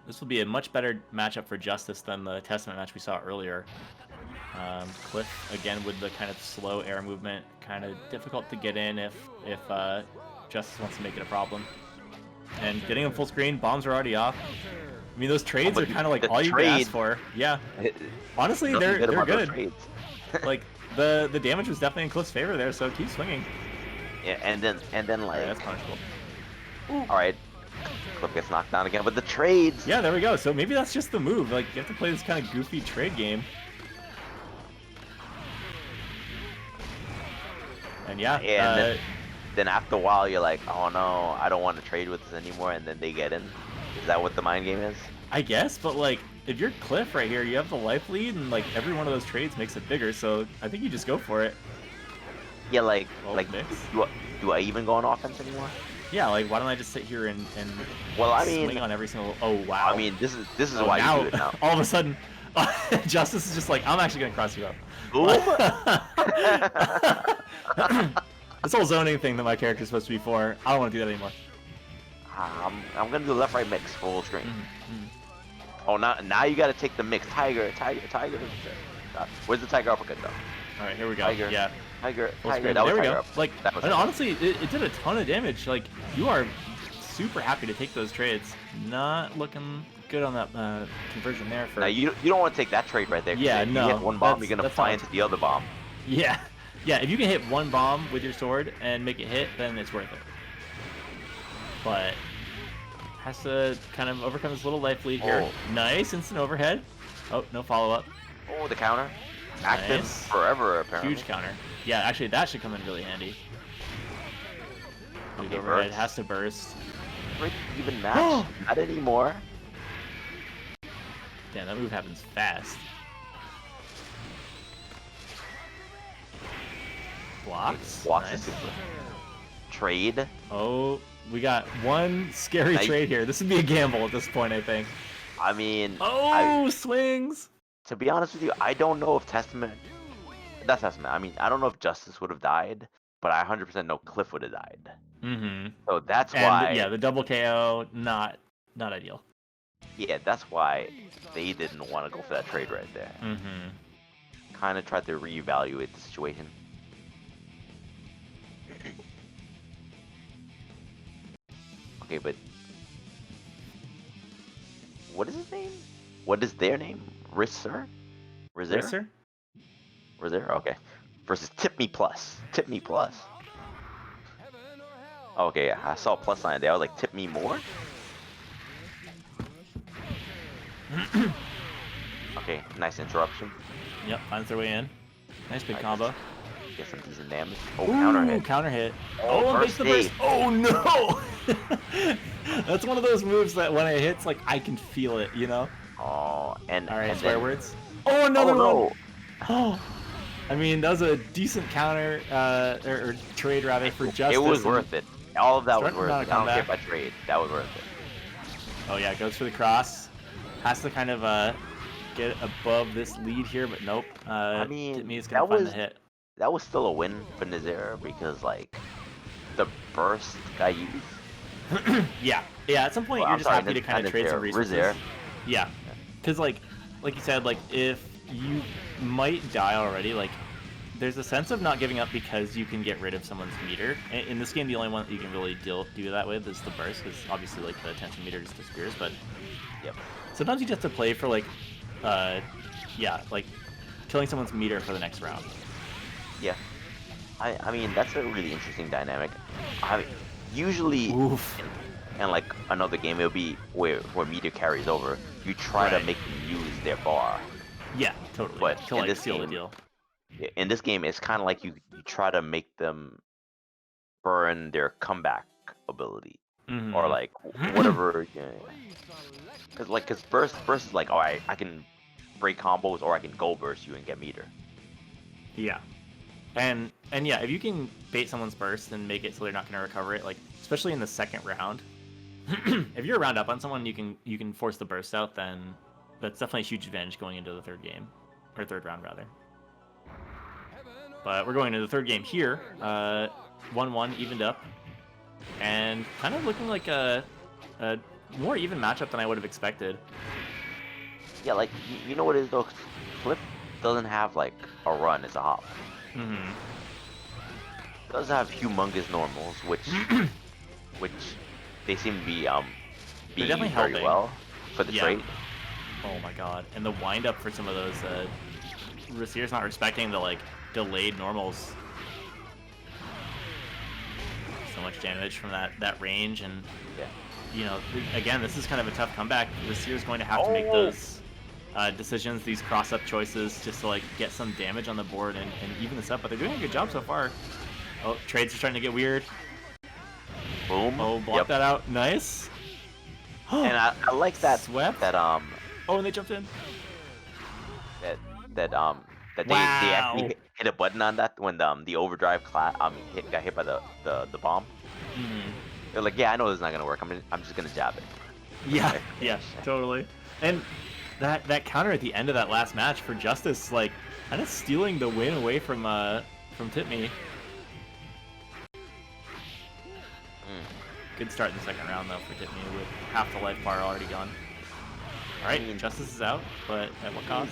this will be a much better matchup for Justice than the Testament match we saw earlier. Cliff again with the kind of slow air movement, kind of difficult to get in if Justice wants to make it a problem. And getting him full screen, bombs are already off. I mean, those trades are kind of like all you can ask for. Yeah. Honestly, they're good. Like the damage was definitely in Cliff's favor there, so keep swinging. Yeah, and then like, Yeah, that's punishable. all right, Cliff gets knocked down again, but the trades. Yeah, there we go. So maybe that's just the move. Like you have to play this kind of goofy trade game. And yeah, And then after a while, you're like, oh no, I don't want to trade with this anymore, and then they get in. Is that what the mind game is? I guess, but like if you're Cliff right here, you have the life lead, and like every one of those trades makes it bigger. So I think you just go for it. Yeah, like mix. do I even go on offense anymore? Yeah, like why don't I just sit here and well, I mean, swing on every single. Oh wow. I mean, this is why now, you do it now. All of a sudden, Justice is just like, I'm actually gonna cross you up. This whole zoning thing that my character's supposed to be for, I don't want to do that anymore. I'm gonna do left right mix full screen. Oh, now you gotta take the mix. Tiger. Where's the tiger uppercut though? All right, here we go. Tiger. Yeah. Tiger. There we go. Like, was and honestly, it did a ton of damage. Like, you are super happy to take those trades. Not looking good on that conversion there. For now you don't want to take that trade right there. Yeah, if no. you hit one bomb, you're gonna fly not... into the other bomb. Yeah, yeah. If you can hit one bomb with your sword and make it hit, then it's worth it. But has to kind of overcome this little life lead here. Nice instant overhead. Oh, no follow up. Oh, the counter. Active forever, apparently. Huge counter. Yeah, actually, that should come in really handy. Okay, overhead has to burst. Pretty even match. Not anymore. Damn, that move happens fast. Blocks. Blocks Nice. is trade. Oh, we got one scary trade here. This would be a gamble at this point, I think. I mean... swings! To be honest with you, I don't know if Testament... That's Testament. I mean, I don't know if Justice would have died, but I 100% know Cliff would have died. Mm-hmm. So that's why... Yeah, the double KO, not ideal. Yeah, that's why they didn't want to go for that trade right there. Mm-hmm. Kind of tried to reevaluate the situation. Okay, but... What is his name? What is their name? Risser? Risser? Risser? Okay. Versus Tip Me Plus. Tip Me Plus. Okay, yeah, I saw a plus sign there. I was like, tip me more? Okay, nice interruption. Yep, finds their way in. Nice big combo. Get some decent damage. Oh, counter hit. Counter hit. Oh, and makes the burst. Oh no! That's one of those moves that when it hits, like I can feel it, you know? Oh, and all right, and swear then... words. Oh, another one. No. Oh, I mean that was a decent counter or trade rather for Justice. It was worth it. All of that was worth it. I don't care back. if I trade. That was worth it. Oh yeah, goes for the cross. Has to kind of get above this lead here, but nope. I mean, Titmi is gonna find the hit. That was still a win for Nazaire because like the burst got used. yeah. At some point, you're just happy to kind of trade some resources. Nazaire. Yeah, because like you said, like if you might die already, like there's a sense of not giving up because you can get rid of someone's meter. In this game, the only one that you can really do that with is the burst, because obviously like the attention meter just disappears. But Yep. sometimes you just have to play for like, yeah, like killing someone's meter for the next round. Yeah. I mean, that's a really interesting dynamic. I mean, usually in like another game, it'll be where meter carries over. You try to make them use their bar. Yeah, totally. But to in like this seal game, the deal. in this game, it's kind of like you try to make them burn their comeback ability, or like whatever. Cause burst is like, all right, I can break combos, or I can go burst you and get meter. Yeah. And yeah, if you can bait someone's burst and make it so they're not going to recover it, like especially in the second round, if you're a round up on someone, you can force the burst out, then that's definitely a huge advantage going into the third game, or third round rather. But we're going into the third game here, 1-1 evened up, and kind of looking like a more even matchup than I would have expected. Yeah, like you know what it is though. Flip doesn't have like a run; it's a hop. It does have humongous normals, which they seem to be being definitely used very helping. well for the trade. Oh my god, and the wind up for some of those receivers not respecting the like delayed normals. So much damage from that range, and you know, again, this is kind of a tough comeback. Receivers going to have to make those decisions, these cross-up choices, just to like get some damage on the board and even this up. But they're doing a good job so far. Oh, trades are starting to get weird. Boom. Oh, block that out. Nice. And I like that. Swept. That Oh, and they jumped in. That they actually hit a button on that when the overdrive got hit by the bomb. They're like, yeah, I know this is not gonna work. I'm just gonna jab it. Yeah, yeah, totally. And that counter at the end of that last match for Justice, like, kind of stealing the win away from Tip.me. Good start in the second round though for Tip.me with half the life bar already gone. All right, Justice is out, but at what cost?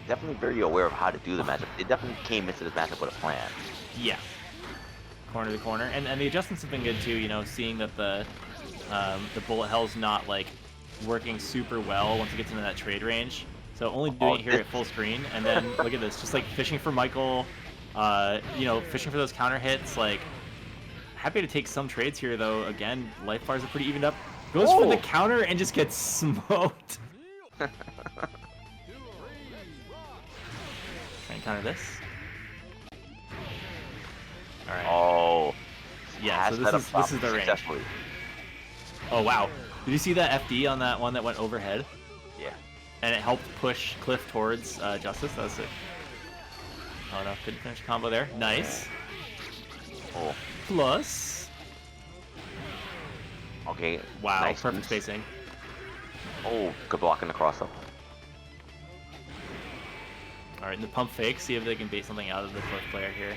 Definitely very aware of how to do the matchup. They definitely came into this matchup with a plan. Yeah. Corner to corner, and the adjustments have been good too. You know, seeing that the bullet hell's not like working super well once it gets into that trade range. So only doing it here at full screen, and then look at this, just like fishing for Michael. You know, fishing for those counter hits. Like, happy to take some trades here though. Again, life bars are pretty evened up. Goes for the counter and just gets smoked. Try and counter this. All right. Oh. Yeah. So this is the range. Oh wow. Did you see that FD on that one that went overhead? Yeah. And it helped push Cliff towards Justice. That was sick. Oh no, couldn't finish the combo there. Nice. Oh. Plus. Okay. Wow. Nice Perfect spacing. Oh, good blocking the cross up. All right, and the pump fake. See if they can bait something out of the Cliff player here.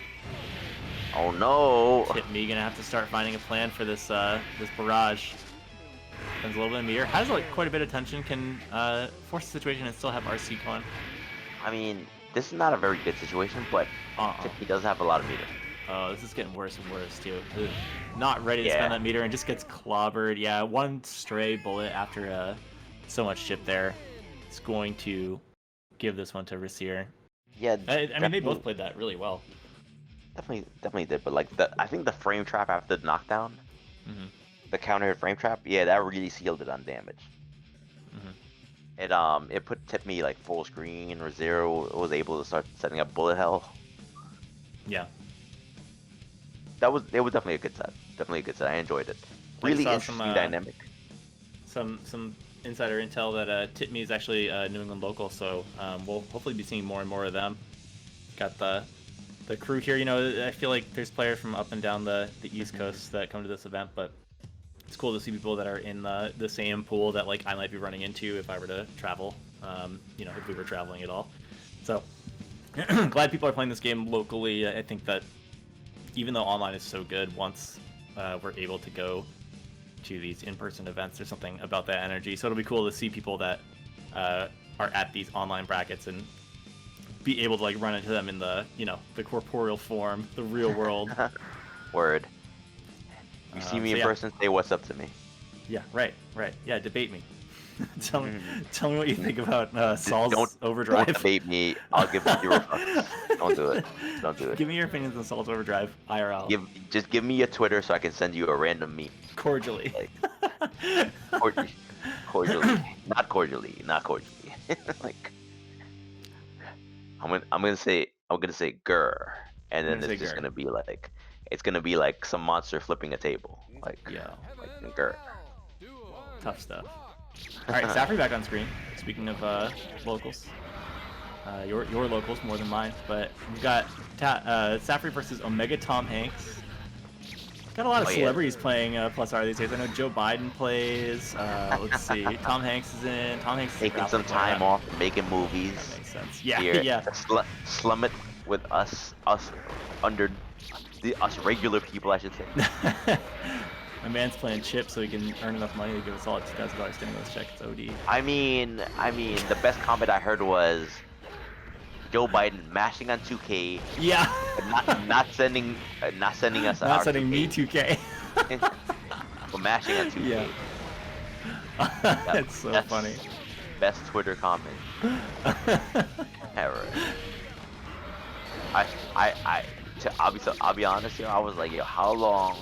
Oh no! Tip.me gonna have to start finding a plan for this this barrage. Spends a little bit of meter. Has like quite a bit of tension. Can force the situation and still have RC going. I mean, this is not a very good situation, but he does have a lot of meter. Oh, this is getting worse and worse too. Not ready to spend that meter and just gets clobbered. Yeah, one stray bullet after so much chip there. It's going to give this one to Rasier. Yeah, I mean they both played that really well. Definitely did, but like I think the frame trap after the knockdown, the counter hit frame trap, yeah, that really sealed it on damage. It put Tip.me like full screen, and Rasier was able to start setting up bullet hell. Yeah. It was definitely a good set. Definitely a good set. I enjoyed it. Really interesting dynamic. Some insider intel that Tip.me is actually a New England local, so we'll hopefully be seeing more and more of them. Got the crew here. You know, I feel like there's players from up and down the East Coast that come to this event, but it's cool to see people that are in the same pool that like I might be running into if I were to travel. You know, if we were traveling at all. So glad people are playing this game locally. I think that even though online is so good, once we're able to go to these in-person events, there's something about that energy. So it'll be cool to see people that are at these online brackets and be able to like run into them in the the corporeal form, the real world. Word. You see me in person, say what's up to me. Yeah, right. Yeah, debate me. tell me what you think about Saul's Overdrive. Don't debate me. I'll give 0 fucks. Don't do it. Don't do it. Give me your opinions on Saul's Overdrive IRL. Just give me your Twitter so I can send you a random meme. Cordially. Like, cordially. Not cordially. Like, I'm gonna say grr, and then it's just gonna be like some monster flipping a table. Like, yeah, like grr. Tough stuff. All right, Safri back on screen. Speaking of locals, your locals more than mine, but we've got Safri versus Omega Tom Hanks. Got a lot of celebrities playing +R these days. I know Joe Biden plays. Let's see, Tom Hanks is in. Tom Hanks is taking some time off, making movies. That makes sense. Yeah, here, yeah. Slum it with us regular people, I should say. My man's playing chip so he can earn enough money to give us all a $2,000 stimulus check. It's OD. I mean, the best comment I heard was Joe Biden mashing on 2K. Yeah. not sending us. Not sending me 2K. But mashing on 2K. Yeah. That's so funny. Best Twitter comment ever. I'll be honest here. I was like, yo, how long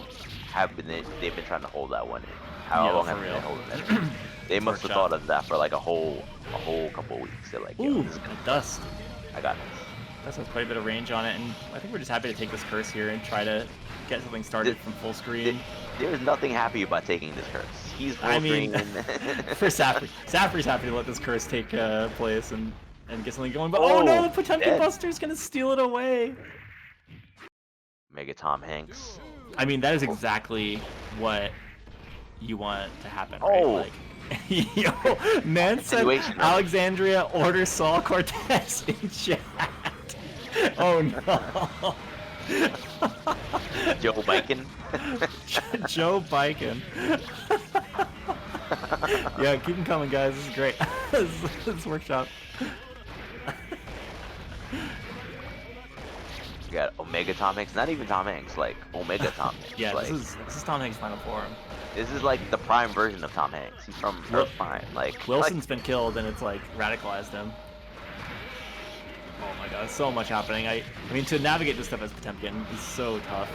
they've been trying to hold that one in? How long have they been holding that in? They must have thought of that for like a whole couple of weeks. They're like, ooh, this is gonna dust. I got this. Dust has quite a bit of range on it, and I think we're just happy to take this curse here and try to get something started from full screen. There's nothing happy about taking this curse. He's full screen. For Safri. Safri's happy to let this curse take place and get something going, but oh no, Potemkin Buster's gonna steal it away. Mega Tom Hanks. I mean, that is exactly what you want to happen, right? Like, yo, man said Alexandria order Saul Cortez in chat. Oh no. Joe Biken. Joe Biken. Yeah, keep them coming, guys. This is great. this workshop. You got Omega Tom Hanks, not even Tom Hanks, like Omega Tom Hanks. Yeah, like, this is Tom Hanks' final form. This is like the prime version of Tom Hanks. He's from Earth Prime. Like Wilson's been killed, and it's like radicalized him. Oh my god, so much happening. I mean, to navigate this stuff as Potemkin is so tough.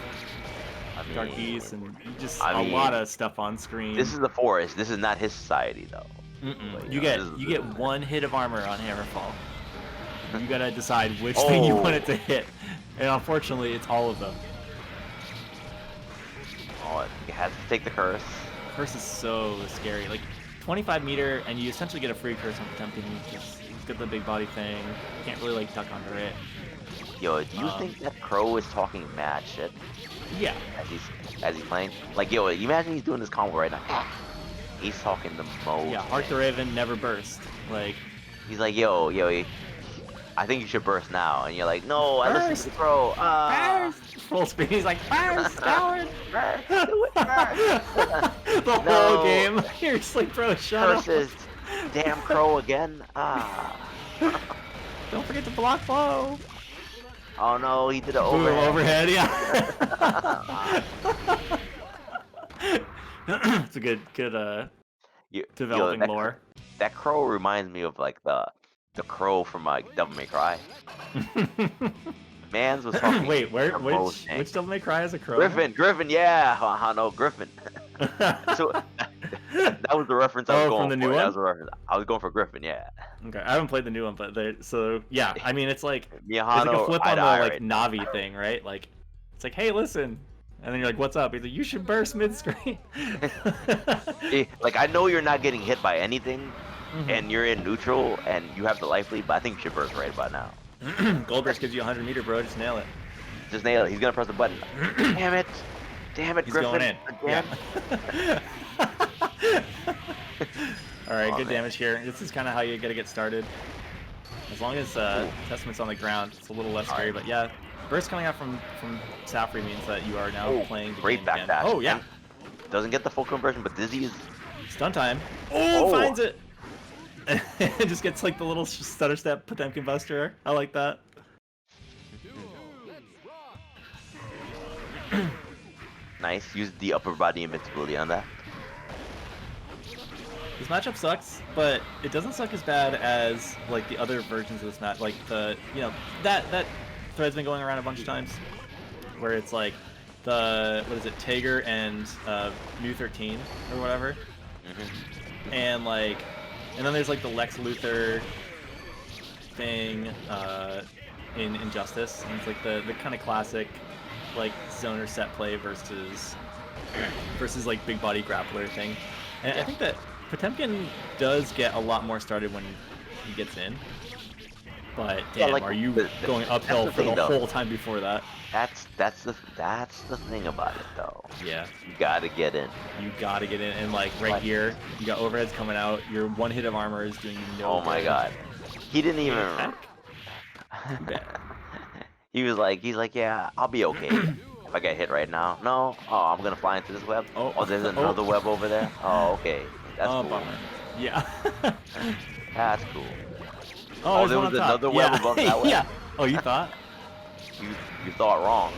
Dark Beast and just a lot of stuff on screen. This is the forest. This is not his society, though. Like, you get one hit of armor on Hammerfall. You gotta decide which thing you want it to hit, and unfortunately, it's all of them. Oh, you have to take the curse. Curse is so scary. Like 25 meter, and you essentially get a free curse on Potemkin. He's got the big body thing. You can't really like duck under it. Yo, do you think that Crow is talking mad shit? Yeah. As he's playing? Like, yo, imagine he's doing this combo right now. He's talking the most. Yeah, Heart the Raven never burst. Like, he's like, yo, I think you should burst now. And you're like, no, I listen to the Crow. Burst! Full speed. He's like, burst, coward! Burst, do it, burst! The whole game. You're Sleep Pro, shut up. Versus damn Crow again. Don't forget to block flow. Oh no, he did an overhead. Yeah. It's a good developing lore. That Crow reminds me of like the Crow from like Devil May Cry. Mans was talking. Wait, which Devil May Cry is a crow? Griffin, yeah. No, Griffin. So that was the reference I was going from the new for. one? That was the reference. I was going for Griffin, yeah. Okay, I haven't played the new one, but yeah. I mean, it's like Miyahano, it's like a flip on the like Navi thing, right? Like, it's like, hey, listen, and then you're like, what's up? He's like, you should burst mid-screen. Like, I know you're not getting hit by anything, and you're in neutral, and you have the life lead, but I think you should burst right about now. Goldberg gives you 100 meter, bro. Just nail it. Just nail it. He's gonna press the button. Damn it, He's Griffin. Going in. Yeah. All right, good damage here. This is kind of how you gotta get started. As long as Testament's on the ground, it's a little less scary. But yeah, burst coming out from Safri means that you are now playing the great game back again. dash. Oh yeah. Doesn't get the full conversion, but Dizzy is stun time. Oh, finds it. it just gets like the little stutter step Potemkin Buster. I like that. Nice. Use the upper body invincibility on that. This matchup sucks, but it doesn't suck as bad as like the other versions of this match. Like the that thread's been going around a bunch of times, where it's like the what is it, Tager and New 13 or whatever, and then there's like the Lex Luthor thing in Injustice, and it's like the kind of classic like zoner set play versus like big body grappler thing. And I think that Potemkin does get a lot more started when he gets in, but damn, like, are you going uphill for the whole time before that? That's the thing about it though. Yeah, you gotta get in. You gotta get in, and like right here, you got overheads coming out. Your one hit of armor is doing you no good. My god, he didn't even. He's like, yeah, I'll be okay if I get hit right now. No, oh, I'm gonna fly into this web. Oh, there's another web over there. Oh, okay, that's cool. Bummer. Yeah. That's cool. Oh, there was another web above that web. Yeah. Oh, you thought? You thought wrong.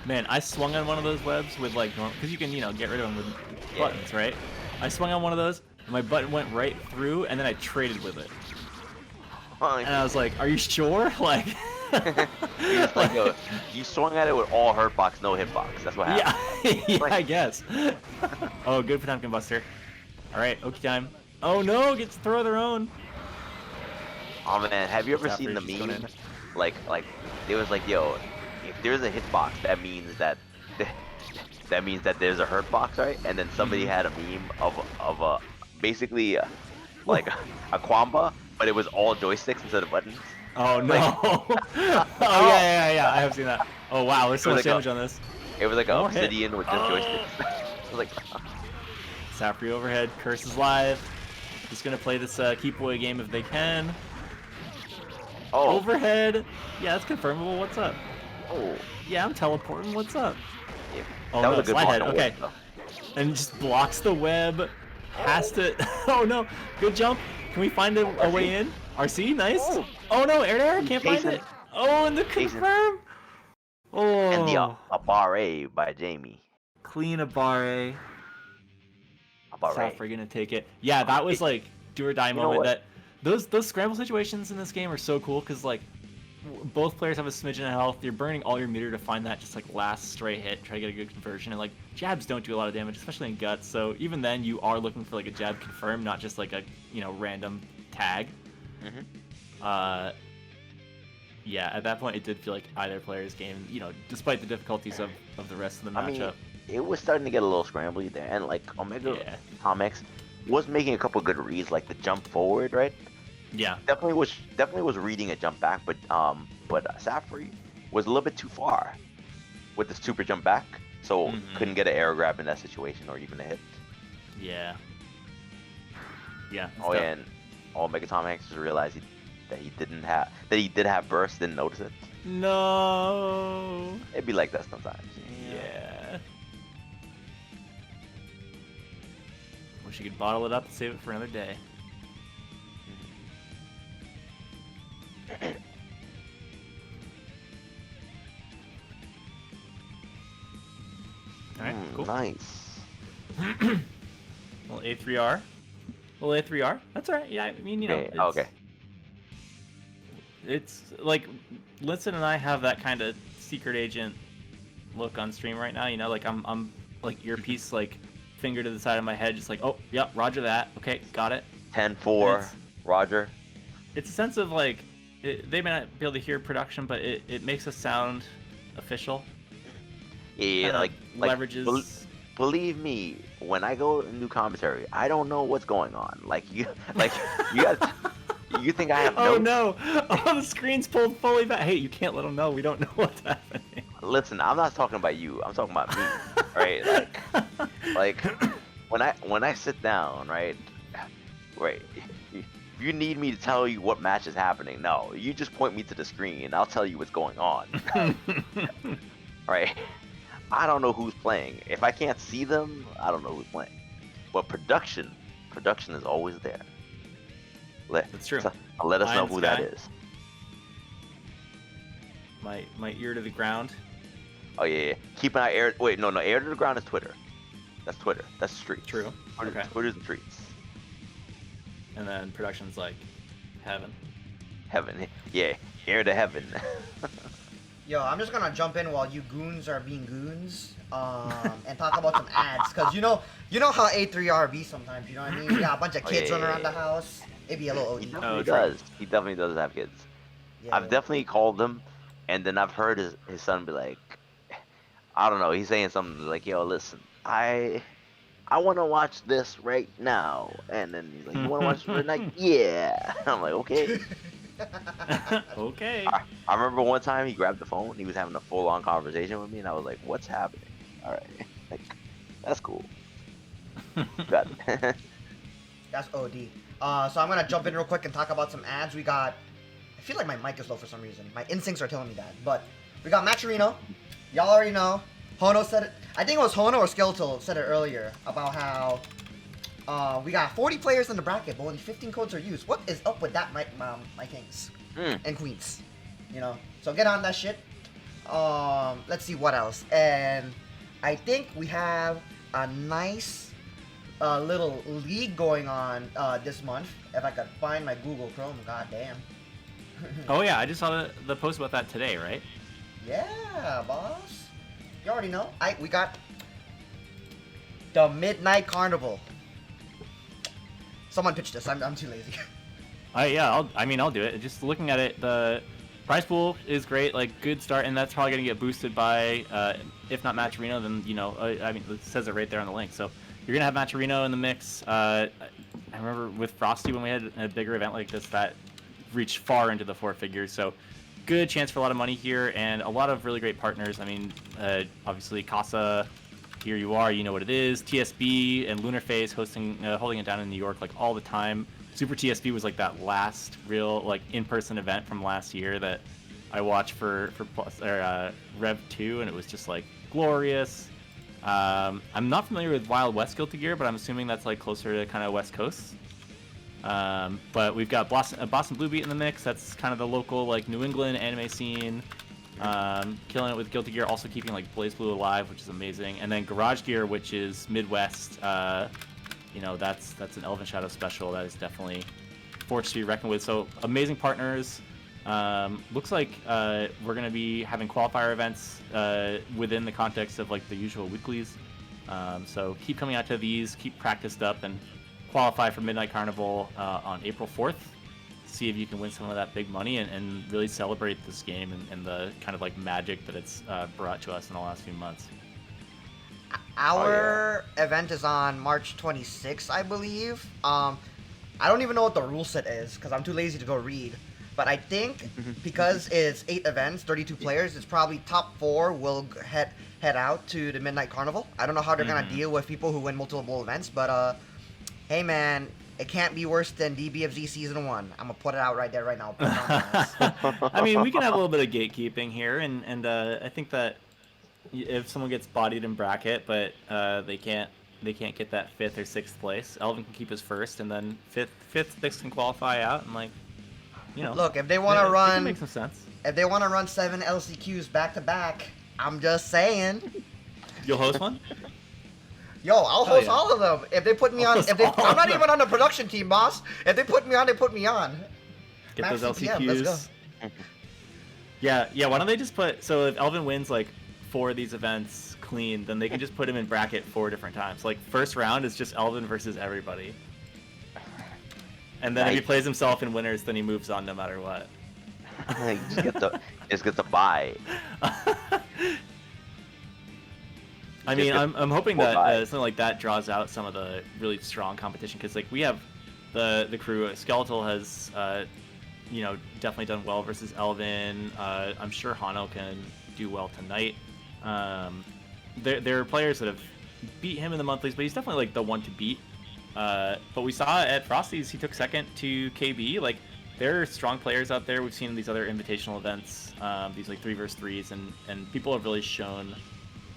Man, I swung on one of those webs with like normal, because you can get rid of them with buttons, right? I swung on one of those, and my button went right through, and then I traded with it. And I was like, "Are you sure?" Like. You swung at it with all hurtbox, no hitbox. That's what happened. Yeah, I guess. Oh, good Potemkin Buster. All right, Oki time. Oh no, gets to throw their own. Oh man, have you ever seen the meme? Like it was like, yo, if there's a hitbox, that means that there's a hurtbox, right? And then somebody had a meme of a basically like a Quamba, but it was all joysticks instead of buttons. Oh no! Oh yeah, I have seen that. Oh wow, there's so much damage on this. It was like an obsidian with just joysticks. I was like, Sapri overhead, Curse is live. Just gonna play this keep away game if they can. Oh. Overhead. Yeah, that's confirmable. What's up? Oh. Yeah, I'm teleporting. What's up? Yeah. Oh, that no, was a good slide head. Okay. Web, and just blocks the web. Has to. Oh no! Good jump. Can we find a way in? RC, nice. Oh no, air to air, can't find it. Oh, and the confirm. Oh. And the a.b.a by Jamie. Clean a.b.a. Sapri gonna take it. Yeah, that was like do or die moment. That those scramble situations in this game are so cool because like both players have a smidgen of health. You're burning all your meter to find that just like last stray hit, try to get a good conversion, and like jabs don't do a lot of damage, especially in guts. So even then, you are looking for like a jab confirm, not just like a random tag. Yeah, at that point, it did feel like either player's game. Despite the difficulties of the rest of the matchup. I mean, it was starting to get a little scrambly there, and like Omega Comics was making a couple good reads, like the jump forward, right? Yeah, definitely was reading a jump back, but Sapri was a little bit too far with the super jump back, so couldn't get an air grab in that situation or even a hit. Yeah. Oh, yeah, and Omega Comics just realized that he did have burst, didn't notice it. No. It'd be like that sometimes. Yeah. Wish you could bottle it up and save it for another day. Alright, cool. Nice. Little A3R. Little A3R. That's alright. Yeah, I mean, Okay. It's like Linson and I have that kind of secret agent look on stream right now. Like I'm like earpiece, like finger to the side of my head, just like, oh, yep, roger that. Okay, got it. 10-4, Roger. It's a sense of like, they may not be able to hear production, but it makes us sound official. Yeah, like leverages. Believe me, when I go new commentary, I don't know what's going on. You think I have Oh no! Oh, the screen's pulled fully back. Hey, you can't let them know. We don't know what's happening. Listen, I'm not talking about you. I'm talking about me, right? Like when I sit down, right? You need me to tell you what match is happening. No, you just point me to the screen and I'll tell you what's going on. Right? I don't know who's playing. If I can't see them, I don't know who's playing. But production is always there. That's true. Let us know who that Sky. is. My ear to the ground. Oh yeah. Keep an eye. Wait, no. Air to the ground is Twitter. That's Twitter. That's streets. True. Okay. Twitter's and streets. And then production's like heaven. Heaven. Yeah. Air to heaven. Yo, I'm just gonna jump in while you goons are being goons, and talk about some ads, cause you know how A3R be sometimes. You know what I mean? We got a bunch of kids running around the house. It'd be a little OD. He definitely does. He definitely does have kids. Yeah, I've definitely called him, and then I've heard his son be like, I don't know. He's saying something like, "Yo, listen, I want to watch this right now," and then he's like, "You want to watch it right now?" Yeah. I'm like, okay. Okay. I remember one time he grabbed the phone. He was having a full-on conversation with me, and I was like, "What's happening?" All right, like, that's cool. Got it. That's OD. So I'm gonna jump in real quick and talk about some ads. We got. I feel like my mic is low for some reason. My instincts are telling me that, but we got Maturino. Y'all already know. Hono said it. I think it was Hono or Skeletal said it earlier about how we got 40 players in the bracket, but only 15 codes are used. What is up with that, my kings and queens? You know. So get on that shit. Let's see what else. And I think we have a nice little league going on this month. If I could find my Google Chrome, goddamn. Oh yeah, I just saw the post about that today, right? Yeah, boss. You already know. We got the Midnight Carnival. Someone pitched this. I'm too lazy. Yeah, I'll do it. Just looking at it, the prize pool is great, like good start, and that's probably gonna get boosted by, if not Maturino, then it says it right there on the link. So you're gonna have Maturino in the mix. I remember with Frosty when we had a bigger event like this that reached far into the four figures. So good chance for a lot of money here, and a lot of really great partners. I mean, obviously Casa. Here you are, you know what it is. TSB and Lunarface holding it down in New York like all the time. Super TSB was like that last real like in-person event from last year that I watched for Rev 2, and it was just like glorious. I'm not familiar with Wild West Guilty Gear, but I'm assuming that's like closer to kind of West Coast. But we've got Boston Blue Beat in the mix. That's kind of the local like New England anime scene. Killing it with Guilty Gear, also keeping like Blaze Blue alive, which is amazing. And then Garage Gear, which is Midwest. That's an Elven Shadow special that is definitely forced to be reckoned with. So amazing partners. Looks like we're gonna be having qualifier events within the context of like the usual weeklies. So keep coming out to these, keep practiced up, and qualify for Midnight Carnival on April 4th. See if you can win some of that big money and really celebrate this game and the kind of like magic that it's brought to us in the last few months. Our event is on March 26th, I believe. I don't even know what the rule set is because I'm too lazy to go read. But I think because it's 8 events, 32 players, it's probably top 4 will head out to the Midnight Carnival. I don't know how they're gonna deal with people who win multiple events, but hey man, it can't be worse than DBFZ Season 1. I'm gonna put it out right there, right now. I mean, we can have a little bit of gatekeeping here, and I think that if someone gets bodied in bracket, but they can't get that 5th or 6th place, Elvin can keep his first, and then 5th, 6th can qualify out, and like, you know. Look, if they want to run, it makes some sense. If they want to run 7 LCQs back to back, I'm just saying. You'll host one? Yo, I'll host all of them. If they put me on, I'm not even on the production team, boss. If they put me on, they put me on. Get Max those CPM, LCQs. let's go. Yeah. Why don't they just put, so if Elvin wins like 4 of these events clean, then they can just put him in bracket 4 different times. Like first round is just Elvin versus everybody. And then if he plays himself in winners, then he moves on no matter what. You just get to buy. I mean, I'm hoping that something like that draws out some of the really strong competition, because like we have the crew. Skeletal has definitely done well versus Elvin. I'm sure Hano can do well tonight. There are players that have beat him in the monthlies, but he's definitely like the one to beat. But we saw at Frosty's he took second to KB. Like there are strong players out there. We've seen these other invitational events, these like 3v3s, and people have really shown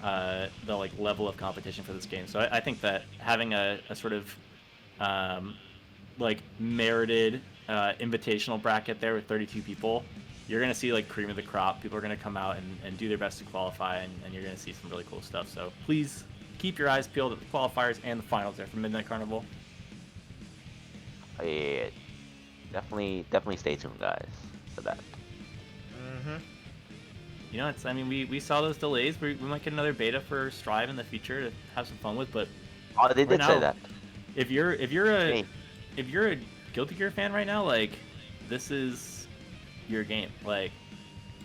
the like level of competition for this game. So I think that having a sort of like merited invitational bracket there with 32 people, you're going to see like cream of the crop. People are going to come out and do their best to qualify, and you're going to see some really cool stuff. So please keep your eyes peeled at the qualifiers and the finals there for Midnight Carnival. Yeah, definitely stay tuned, guys, for that. You know, I mean, we saw those delays. We might get another beta for Strive in the future to have some fun with, but Oh, they did say that. If you're a Guilty Gear fan right now, like, this is your game. Like,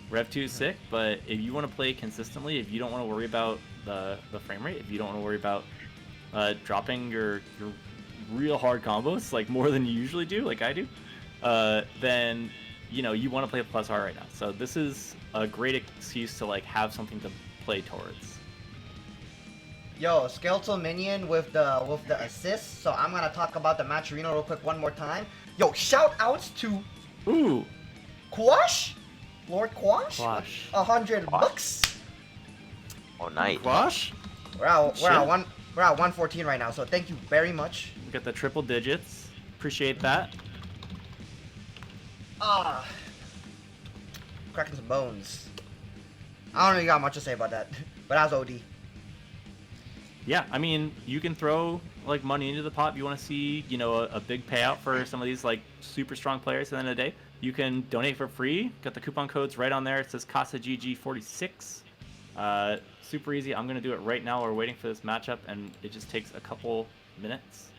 Rev 2 is sick, but if you want to play consistently, if you don't want to worry about the frame rate, if you don't want to worry about dropping your real hard combos, like more than you usually do, like I do, then you know you want to play with +R right now. So this is a great excuse to like have something to play towards. Yo, Skeletal Minion with the assist. So I'm gonna talk about the Matcherino real quick one more time. Yo, shout outs to Quash, Lord Quash. Quash. 100 bucks. Oh, nice. Quash. We're at 114 right now. So thank you very much. We got the triple digits. Appreciate that. Cracking some bones. I don't really got much to say about that, but that was OD. Yeah, I mean, you can throw like money into the pot if you want to see, you know, a big payout for some of these like super strong players at the end of the day. You can donate for free. Got the coupon codes right on there. It says Casa GG46. Super easy. I'm gonna do it right now. We're waiting for this matchup, and it just takes a couple minutes.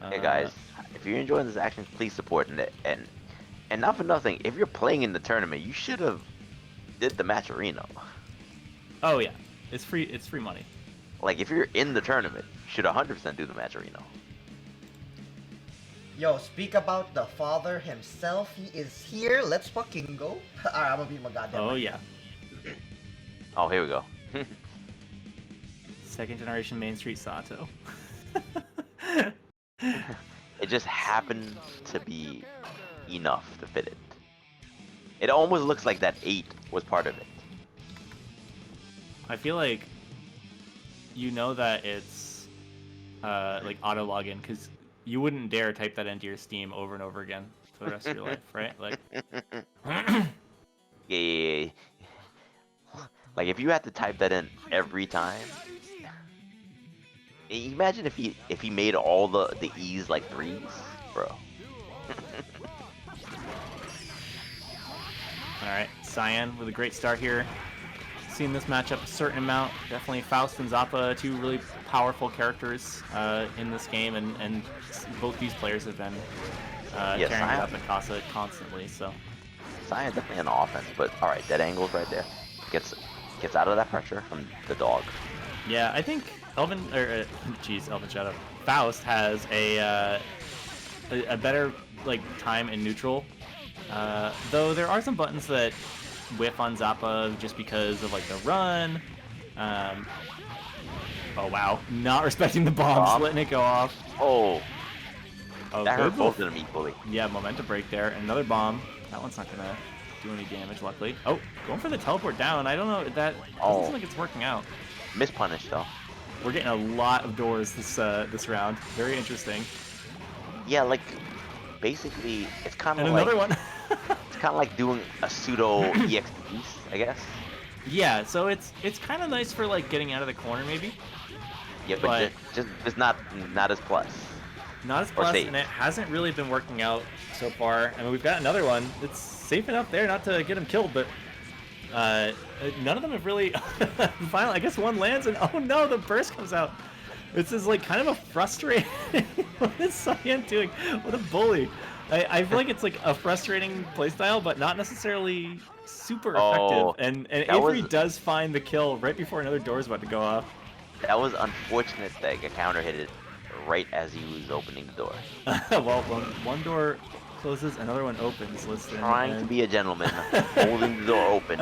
Hey guys, if you're enjoying this action, please support it. And not for nothing, if you're playing in the tournament, you should have did the Matcherino. Oh yeah, it's free. It's free money. Like, if you're in the tournament, you should 100% do the Matcherino. Yo, speak about the father himself. He is here. Let's fucking go. Alright, I'm gonna beat my goddamn. Oh yeah. Oh, here we go. Second generation Main Street Sato. It just happened to be enough to fit it. It almost looks like that 8 was part of it. I feel like you know that it's like auto login because you wouldn't dare type that into your Steam over and over again for the rest of your life, right? Like, Yeah. Like, if you had to type that in every time, imagine if he made all the E's like 3s, bro. all right, Cyan with a great start here. Seen this matchup a certain amount. Definitely Faust and Zappa, two really powerful characters in this game, and both these players have been carrying it up at Casa constantly. So Cyan definitely an offense, but all right, dead angles right there. Gets out of that pressure from the dog. yeah, I think Elvin Shadow. Faust has a better like time in neutral. Though there are some buttons that whiff on Zappa just because of like the run. Oh wow, not respecting the bombs, letting it go off. Oh, that hurt good both of them equally. Yeah, momentum break there. And another bomb. That one's not gonna do any damage, luckily. Oh, going for the teleport down. I don't know, that doesn't seem like it's working out. Mispunish though. We're getting a lot of doors this round. Very interesting. Yeah, like basically it's kind of And like another one. it's kind of like doing a pseudo EX piece, I guess. Yeah, so it's kind of nice for like getting out of the corner maybe. Yeah, but just not as plus. Not as plus, and it hasn't really been working out so far. I mean, we've got another one. It's safe enough there, not to get him killed, but none of them have really. Finally, I guess one lands, and oh no, the burst comes out. This is like kind of a frustrating. What is Cyan doing? What a bully! I feel like it's like a frustrating playstyle, but not necessarily super effective. And Avery does find the kill right before another door is about to go off. That was unfortunate that a counter hit it right as he was opening the door. Well, one door closes, another one opens. Listen, trying to be a gentleman, holding the door open.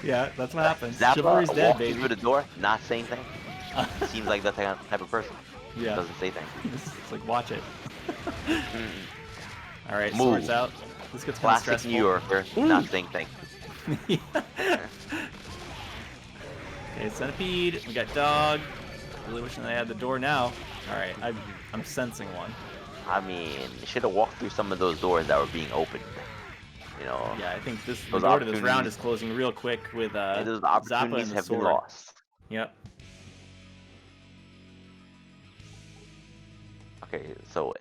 Yeah, that's what happens. Zappa Chivalry's dead, baby. through the door, not saying thing. Seems like that type of person. Yeah. Doesn't say thing. It's like, watch it. All right, Move. swords out. This gets kind of Classic stressful. New Yorker, not saying thing. Yeah. Okay, centipede. We got dog. Really wishing I had the door now. All right, I'm sensing one. I mean, should have walked through some of those doors that were being opened. You know, Yeah, I think the those door to this round opportunities, is closing real quick with those Zappa and opportunities the have been sword. lost. Yep. Okay, so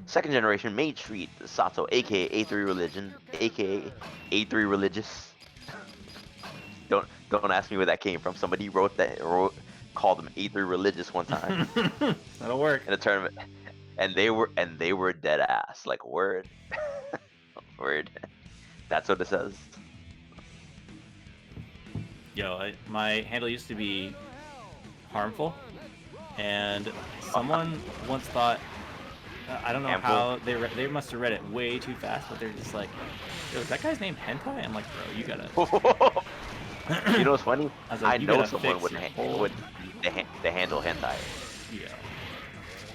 second generation Main Street Sato, aka A3 Religion, aka A3 Religious. Don't ask me where that came from. Somebody called them A3 Religious one time That'll work. in a tournament, and they were dead ass. Like word, word. That's what it says. Yo, my handle used to be harmful, and someone once thought, I don't know Ample. how they must have read it way too fast, but they're just like, yo, is that guy's name Hentai? I'm like, bro, you gotta. You know what's funny? I was like, I you know gotta someone fix would your ha- whole- would the handle hentai. Yeah.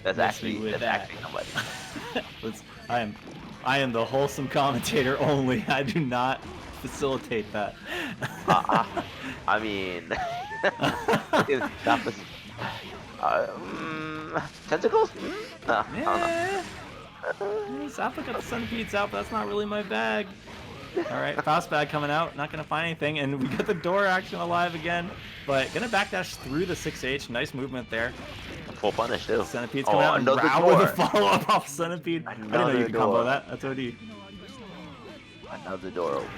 That's Miss me actually with that's that. actually somebody. I am the wholesome commentator only. I do not facilitate that. I mean, not the, tentacles. I don't know. Yeah. Zappa got the centipedes out, but that's not really my bag. Alright, Faust bag coming out, not gonna find anything, and we get the door action alive again, but gonna backdash through the 6H, nice movement there. Full punish too. Centipede's coming out and another Rao door. with a follow-up off Centipede. I didn't know you Another could combo door. that, that's OD. Another door open.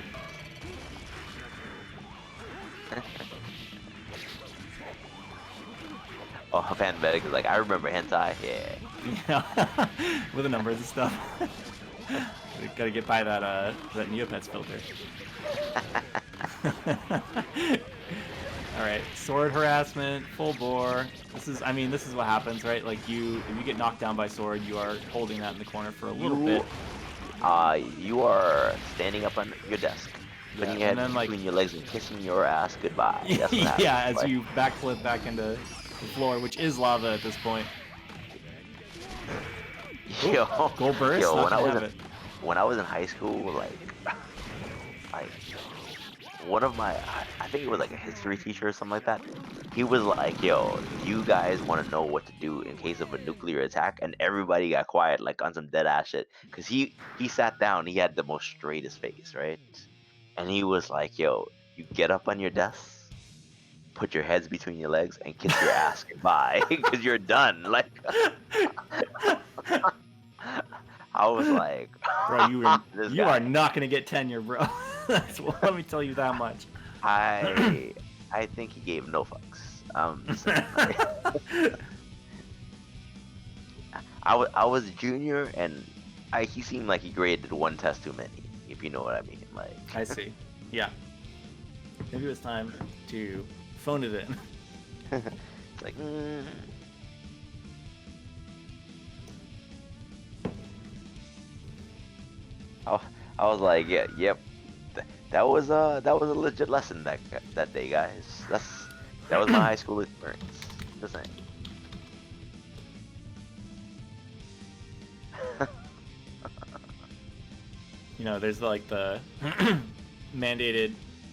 Oh, fan medic is like, I remember hentai. Yeah. Yeah, with the numbers and stuff. We gotta get by that Neopets filter. Alright, sword harassment, full bore. This is what happens, right? Like if you get knocked down by sword, you are holding that in the corner for a little bit. You are standing up on your desk, putting your and head then, like- between your legs and kissing your ass goodbye. That's what happens. Yeah, as Like, you backflip back into the floor, which is lava at this point. yo, Gold burst, yo, not when I gonna was have in, it. when I was in high school, like one of my, I think it was like a history teacher or something like that. He was like, "Yo, you guys want to know what to do in case of a nuclear attack?" And everybody got quiet, like on some dead ass shit. Cause he sat down, he had the most straightest face, right? And he was like, "Yo, you get up on your desk, put your heads between your legs, and kiss your ass goodbye, cause you're done." Like, I was like, Bro, this you guy. are not gonna get tenure, bro. Let me tell you that much. I think he gave no fucks. Just saying, like, I was a junior, and he seemed like he graded one test too many, if you know what I mean. Like, I see. Yeah. Maybe it was time to phone it in. it's like, I was like, yeah, yep. That was a legit lesson that day, guys. That was my high school experience. Just saying. You know, there's like the mandated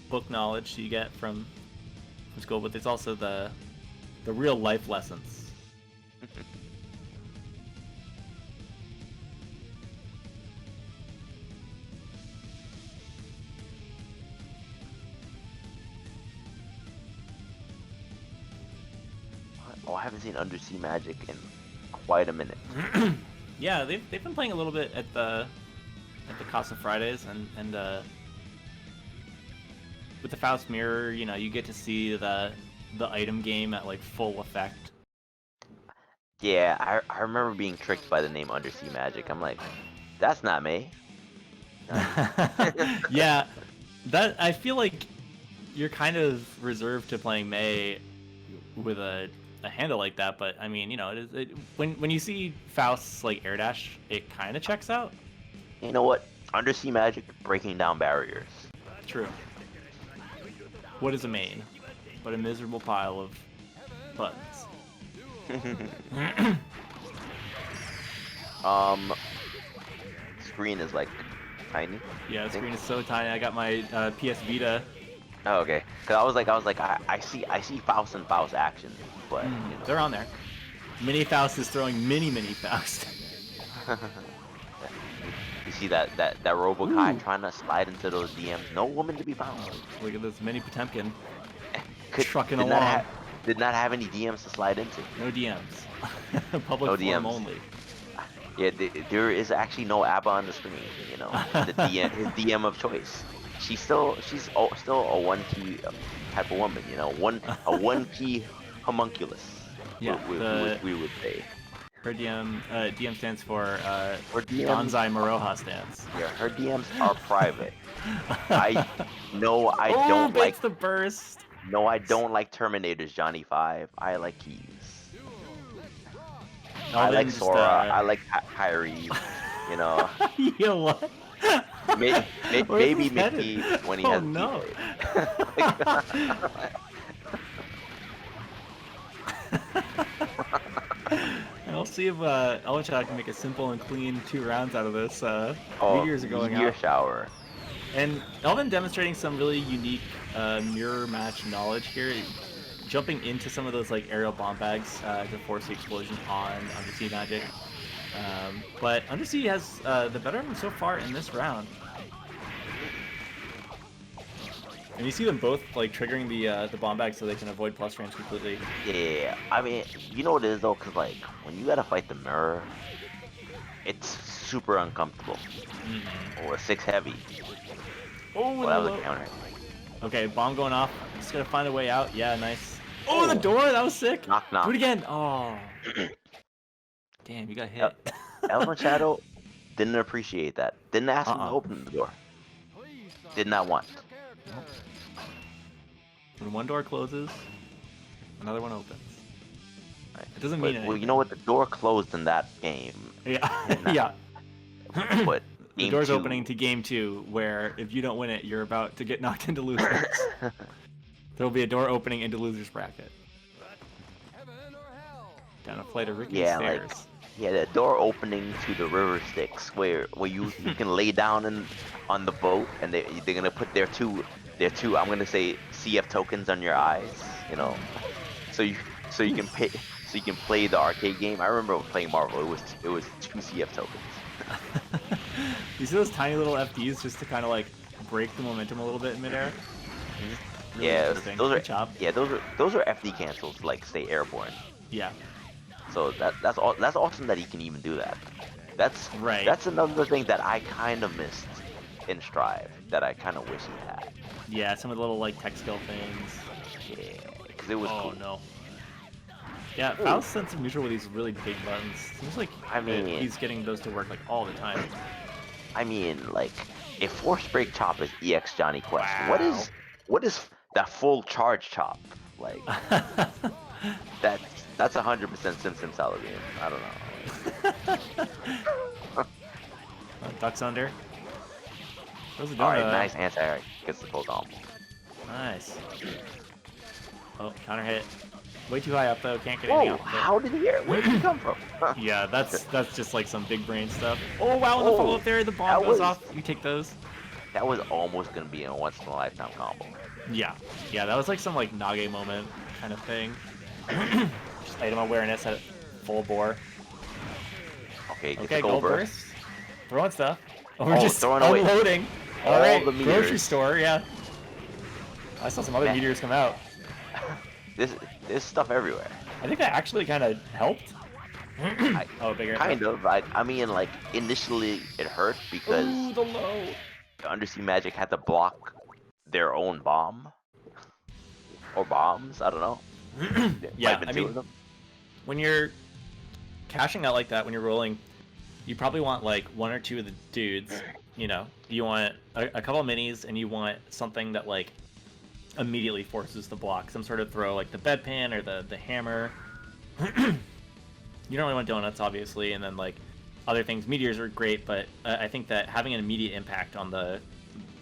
book knowledge you get from school, but there's also the real life lessons. Oh, I haven't seen Undersea Magic in quite a minute. Yeah, they've been playing a little bit at the Casa Fridays, and with the Faust Mirror, you know, you get to see the item game at like full effect. Yeah, I remember being tricked by the name Undersea Magic. I'm like, that's not me. Yeah, that I feel like you're kind of reserved to playing May with a handle like that, but I mean, you know, when you see Faust's like air dash, it kind of checks out. You know what? Undersea Magic breaking down barriers. True. What is a main? But a miserable pile of buttons. Screen is like tiny. Yeah, the screen is so tiny. I got my PS Vita. Oh, okay. Cause I was like, I see Faust and Faust action, but you know. They're on there. Mini Faust is throwing mini Faust. You see that Robo Kai Ooh. trying to slide into those DMs. No woman to be found. Look at this mini Potemkin Could, trucking did not along. have did not have any DMs to slide into. No DMs. Public No forum DMs. only. Yeah, there is actually no a.b.a on the screen. You know, the DM, his DM of choice. She's still a one key type of woman. You know, a one key homunculus. Yeah, We would say. her DM stands for Her DMs, Banzai Maroha stance. yeah, her DMs are private. I Oh, don't baits like. the burst. No, I don't like Terminators, Johnny 5. I like keys. I like Just, Sora. I like Kyrie. You know, Yo, what? Where's maybe this headed? Mickey when he Oh has no. I'll see if Elchad can make a simple and clean 2 rounds out of this. Meteors are going meteor out. shower. And Elvin demonstrating some really unique mirror match knowledge here, jumping into some of those like aerial bomb bags to force the explosion on Undersea Magic. But Undersea has the better one so far in this round. And you see them both like triggering the bomb bag so they can avoid plus range completely. Yeah, I mean, you know what it is though, cause like when you gotta fight the mirror, it's super uncomfortable. Oh, a 6 heavy. Oh, Well, that was a counter. Okay, bomb going off. Just gotta find a way out. Yeah, nice. Oh, the door! That was sick! Knock, knock. Do it again! Oh. Damn, you got hit. Elven Shadow didn't appreciate that. Didn't ask him to open the door. Did not want. Nope. When one door closes, another one opens. Right. It doesn't mean anything. Well, you know what? The door closed in that game. Yeah, yeah. But The door's opening to game 2, where if you don't win it, you're about to get knocked into losers. There'll be a door opening into losers bracket. Down a flight of rickety stairs. Yeah, the door opening to the river Styx, where you can lay down on the boat, and they're gonna put their two I'm gonna say CF tokens on your eyes, you know, so you can play the arcade game. I remember playing Marvel. It was 2 CF tokens. You see those tiny little FDs just to kind of like break the momentum a little bit in midair? Really yeah, those Good job. those are FD cancels, like say airborne. Yeah. So that's awesome that he can even do that. That's right. That's another thing that I kind of missed in Strive that I kind of wish he had. Yeah, some of the little like tech skill things. Yeah, because it was cool. Oh no. Yeah, Faust's sense of neutral with these really big buttons. Seems like he's getting those to work like all the time. I mean, like, if Force Break Chop is EX Johnny Quest, Wow. what is that full charge chop? Like, that's 100% Sim Saladin. I don't know. Ducks under. Those are doing Alright, nice anti-air. Gets the full combo. Nice. Oh, counter hit. Way too high up though, can't get anything Whoa, out. how did he hear? Where did he come from? Yeah, that's just like some big brain stuff. Oh wow, the follow up there, the bomb goes off. You take those. That was almost gonna be a once in a lifetime combo. Yeah, that was like some like Nage moment kind of thing. Just item awareness at full bore. Okay, get Okay, the gold gold burst. Throwing stuff. Oh, we're just throwing away unloading. all Alright, the grocery meters. store, yeah. I saw some other meteors come out. There's stuff everywhere. I think that actually kind of helped. Oh, bigger. Kind of. I mean, like, initially it hurt because Ooh, the low. the Undersea Magic had to block their own bomb. Or bombs, I don't know. Yeah, I mean, when you're cashing out like that, when you're rolling, you probably want like 1 or 2 of the dudes, you know. You want a couple of minis, and you want something that like immediately forces the block. Some sort of throw, like the bedpan or the hammer. You don't really want donuts, obviously, and then like other things. Meteors are great, but I think that having an immediate impact on the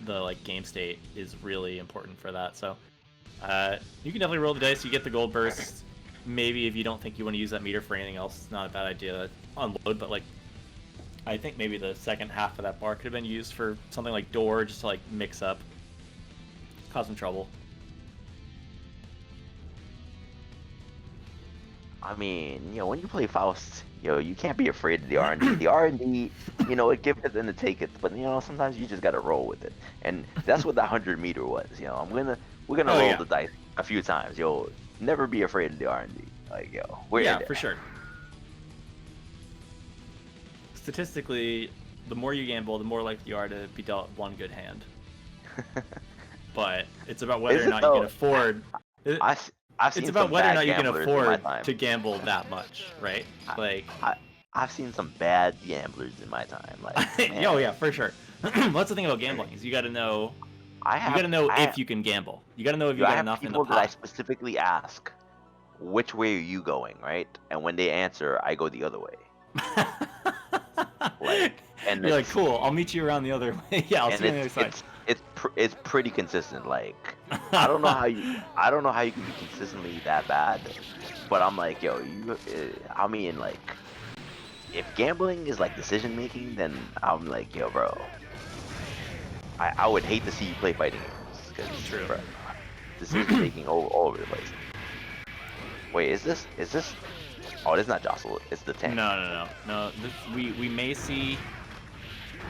like game state is really important for that. So you can definitely roll the dice. You get the gold burst. Maybe if you don't think you want to use that meter for anything else, it's not a bad idea to unload. But like, I think maybe the second half of that bar could have been used for something like door, just to like mix up, cause some trouble. I mean, when you play Faust, you can't be afraid of the R&D. The R&D, it give it and it take it, but sometimes you just gotta roll with it, and that's what that 100 meter was. We're gonna Oh roll yeah, the dice a few times. Never be afraid of the R&D. Like we're yeah, in for sure. Statistically, the more you gamble, the more likely you are to be dealt one good hand. there. But it's about whether Is or it not you though? can afford. I've It's seen about some whether or bad not you can gamblers in my afford time. to gamble that much, right? I, Like, I've seen some bad gamblers in my time. Like, man, oh yeah, for sure. That's the thing about gambling is you got to know. You got to know if you can gamble. You got to know if you I got have enough in the people that I pot. specifically ask, which way are you going, right? And when they answer, I go the other way. Like, and You're like, it's cool. I'll meet you around the other way. Yeah, I'll and see you on the other side. it's pretty consistent. Like, I don't know how you can be consistently that bad, but I'm like, yo, I mean, like, if gambling is like decision making, then I'm like, yo, bro, I would hate to see you play fighting games because, True. bro, decision making all over the place. Wait, is this? Oh, it's not Jostle. It's the tank. No. We may see.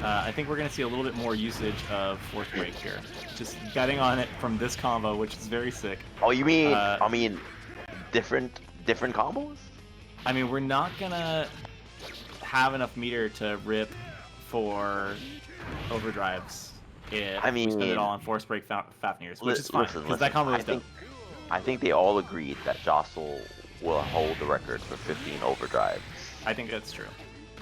I think we're gonna see a little bit more usage of Force Break here. Just getting on it from this combo, which is very sick. Oh, you mean? I mean, different combos? I mean, we're not gonna have enough meter to rip for overdrives if we spend it all on Force Break Fafnirs, which is fine because that combo is dope. I think they all agreed that Jostle will hold the record for 15 overdrives. I think that's true.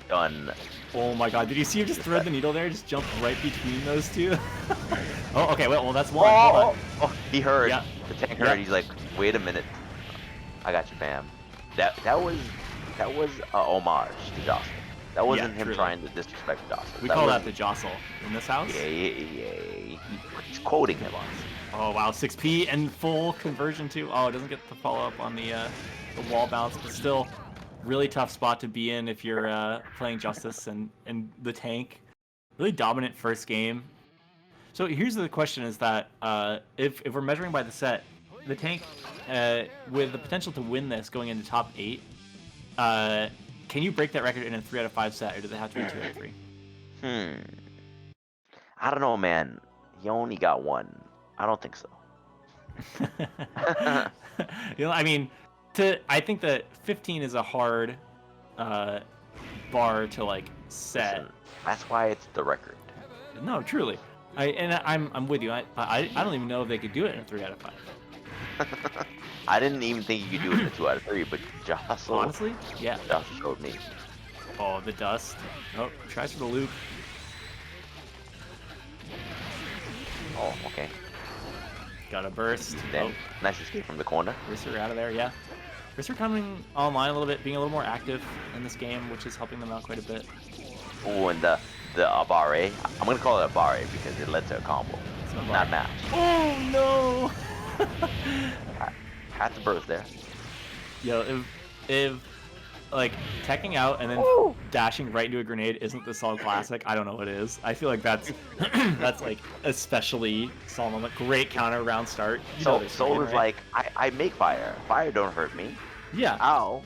Done. Oh my god, did you see him just thread the needle there? Just jump right between those two? Oh, okay, well, that's one. Hold on. Oh, he heard. Yeah. The tank heard. Yeah. He's like, wait a minute. I got you, fam. That was a homage to Jostle. That wasn't him truly. trying to disrespect Jostle. We call that the jostle in this house. Yeah. He's quoting him. Oh wow, 6P and full conversion too. Oh, it doesn't get the follow up on the wall bounce, but still, really tough spot to be in if you're playing Justice and the tank. Really dominant first game. So here's the question: is that if we're measuring by the set, the tank with the potential to win this going into top 8, can you break that record in a 3 out of 5 set, or does it have to be 2 out of 3? I don't know, man. He only got one. I don't think so. I mean, I think that 15 is a hard bar to like set. Listen, that's why it's the record. No, truly. I'm with you. I don't even know if they could do it in a 3 out of 5. I didn't even think you could do it in a 2 out of 3, but Jostle. Honestly, yeah. Jostle showed me. Oh, the dust. Oh, tries for the loop. Oh, okay. Got a burst. Then nice escape from the corner. Risser out of there, yeah. Risser coming online a little bit, being a little more active in this game, which is helping them out quite a bit. Oh, and the a.b.a. I'm gonna call it a.b.a. because it led to a combo, not match. Oh no! Had to burst there. Yo, if like teching out and then dashing right into a grenade isn't the Sol classic, I don't know what is. I feel like that's that's like especially Sol moment. Great counter round start. Sol is like, I make fire. Fire don't hurt me. Yeah. Ow.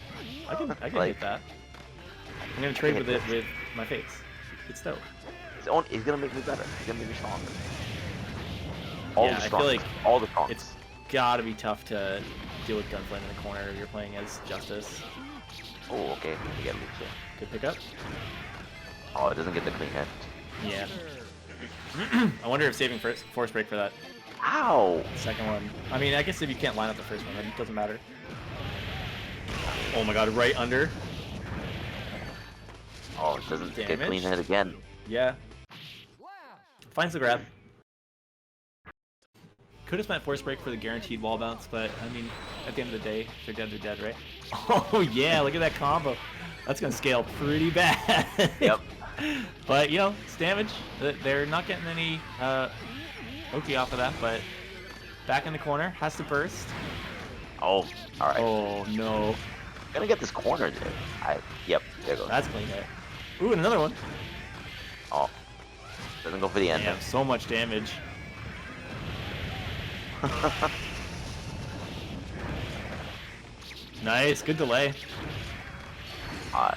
I can hit that. I'm gonna trade with it with my face. It's dope. It's gonna make me better. It's gonna make me stronger. I feel like all the strongest. It's gotta be tough to deal with Gunflame in the corner if you're playing as Justice. Oh, okay. We get loose there. Good pickup. Oh, it doesn't get the clean hit. Yeah. I wonder if saving Force Break for that Ow! second one. I mean, I guess if you can't line up the first one, then it doesn't matter. Oh my god, right under. Oh, it doesn't get clean hit again. Yeah. Finds the grab. Could have spent Force Break for the guaranteed wall bounce, but I mean, at the end of the day, if they're dead, right? Oh yeah, look at that combo. That's gonna scale pretty bad. Yep. But you know, it's damage. They're not getting any Oki off of that, but back in the corner, has to burst. Oh, alright. Oh no. Gonna get this corner, dude. Yep, there goes. That's clean hit. Ooh, and another one. Oh. Doesn't go for the end. Damn, so much damage. Nice, good delay. Uh,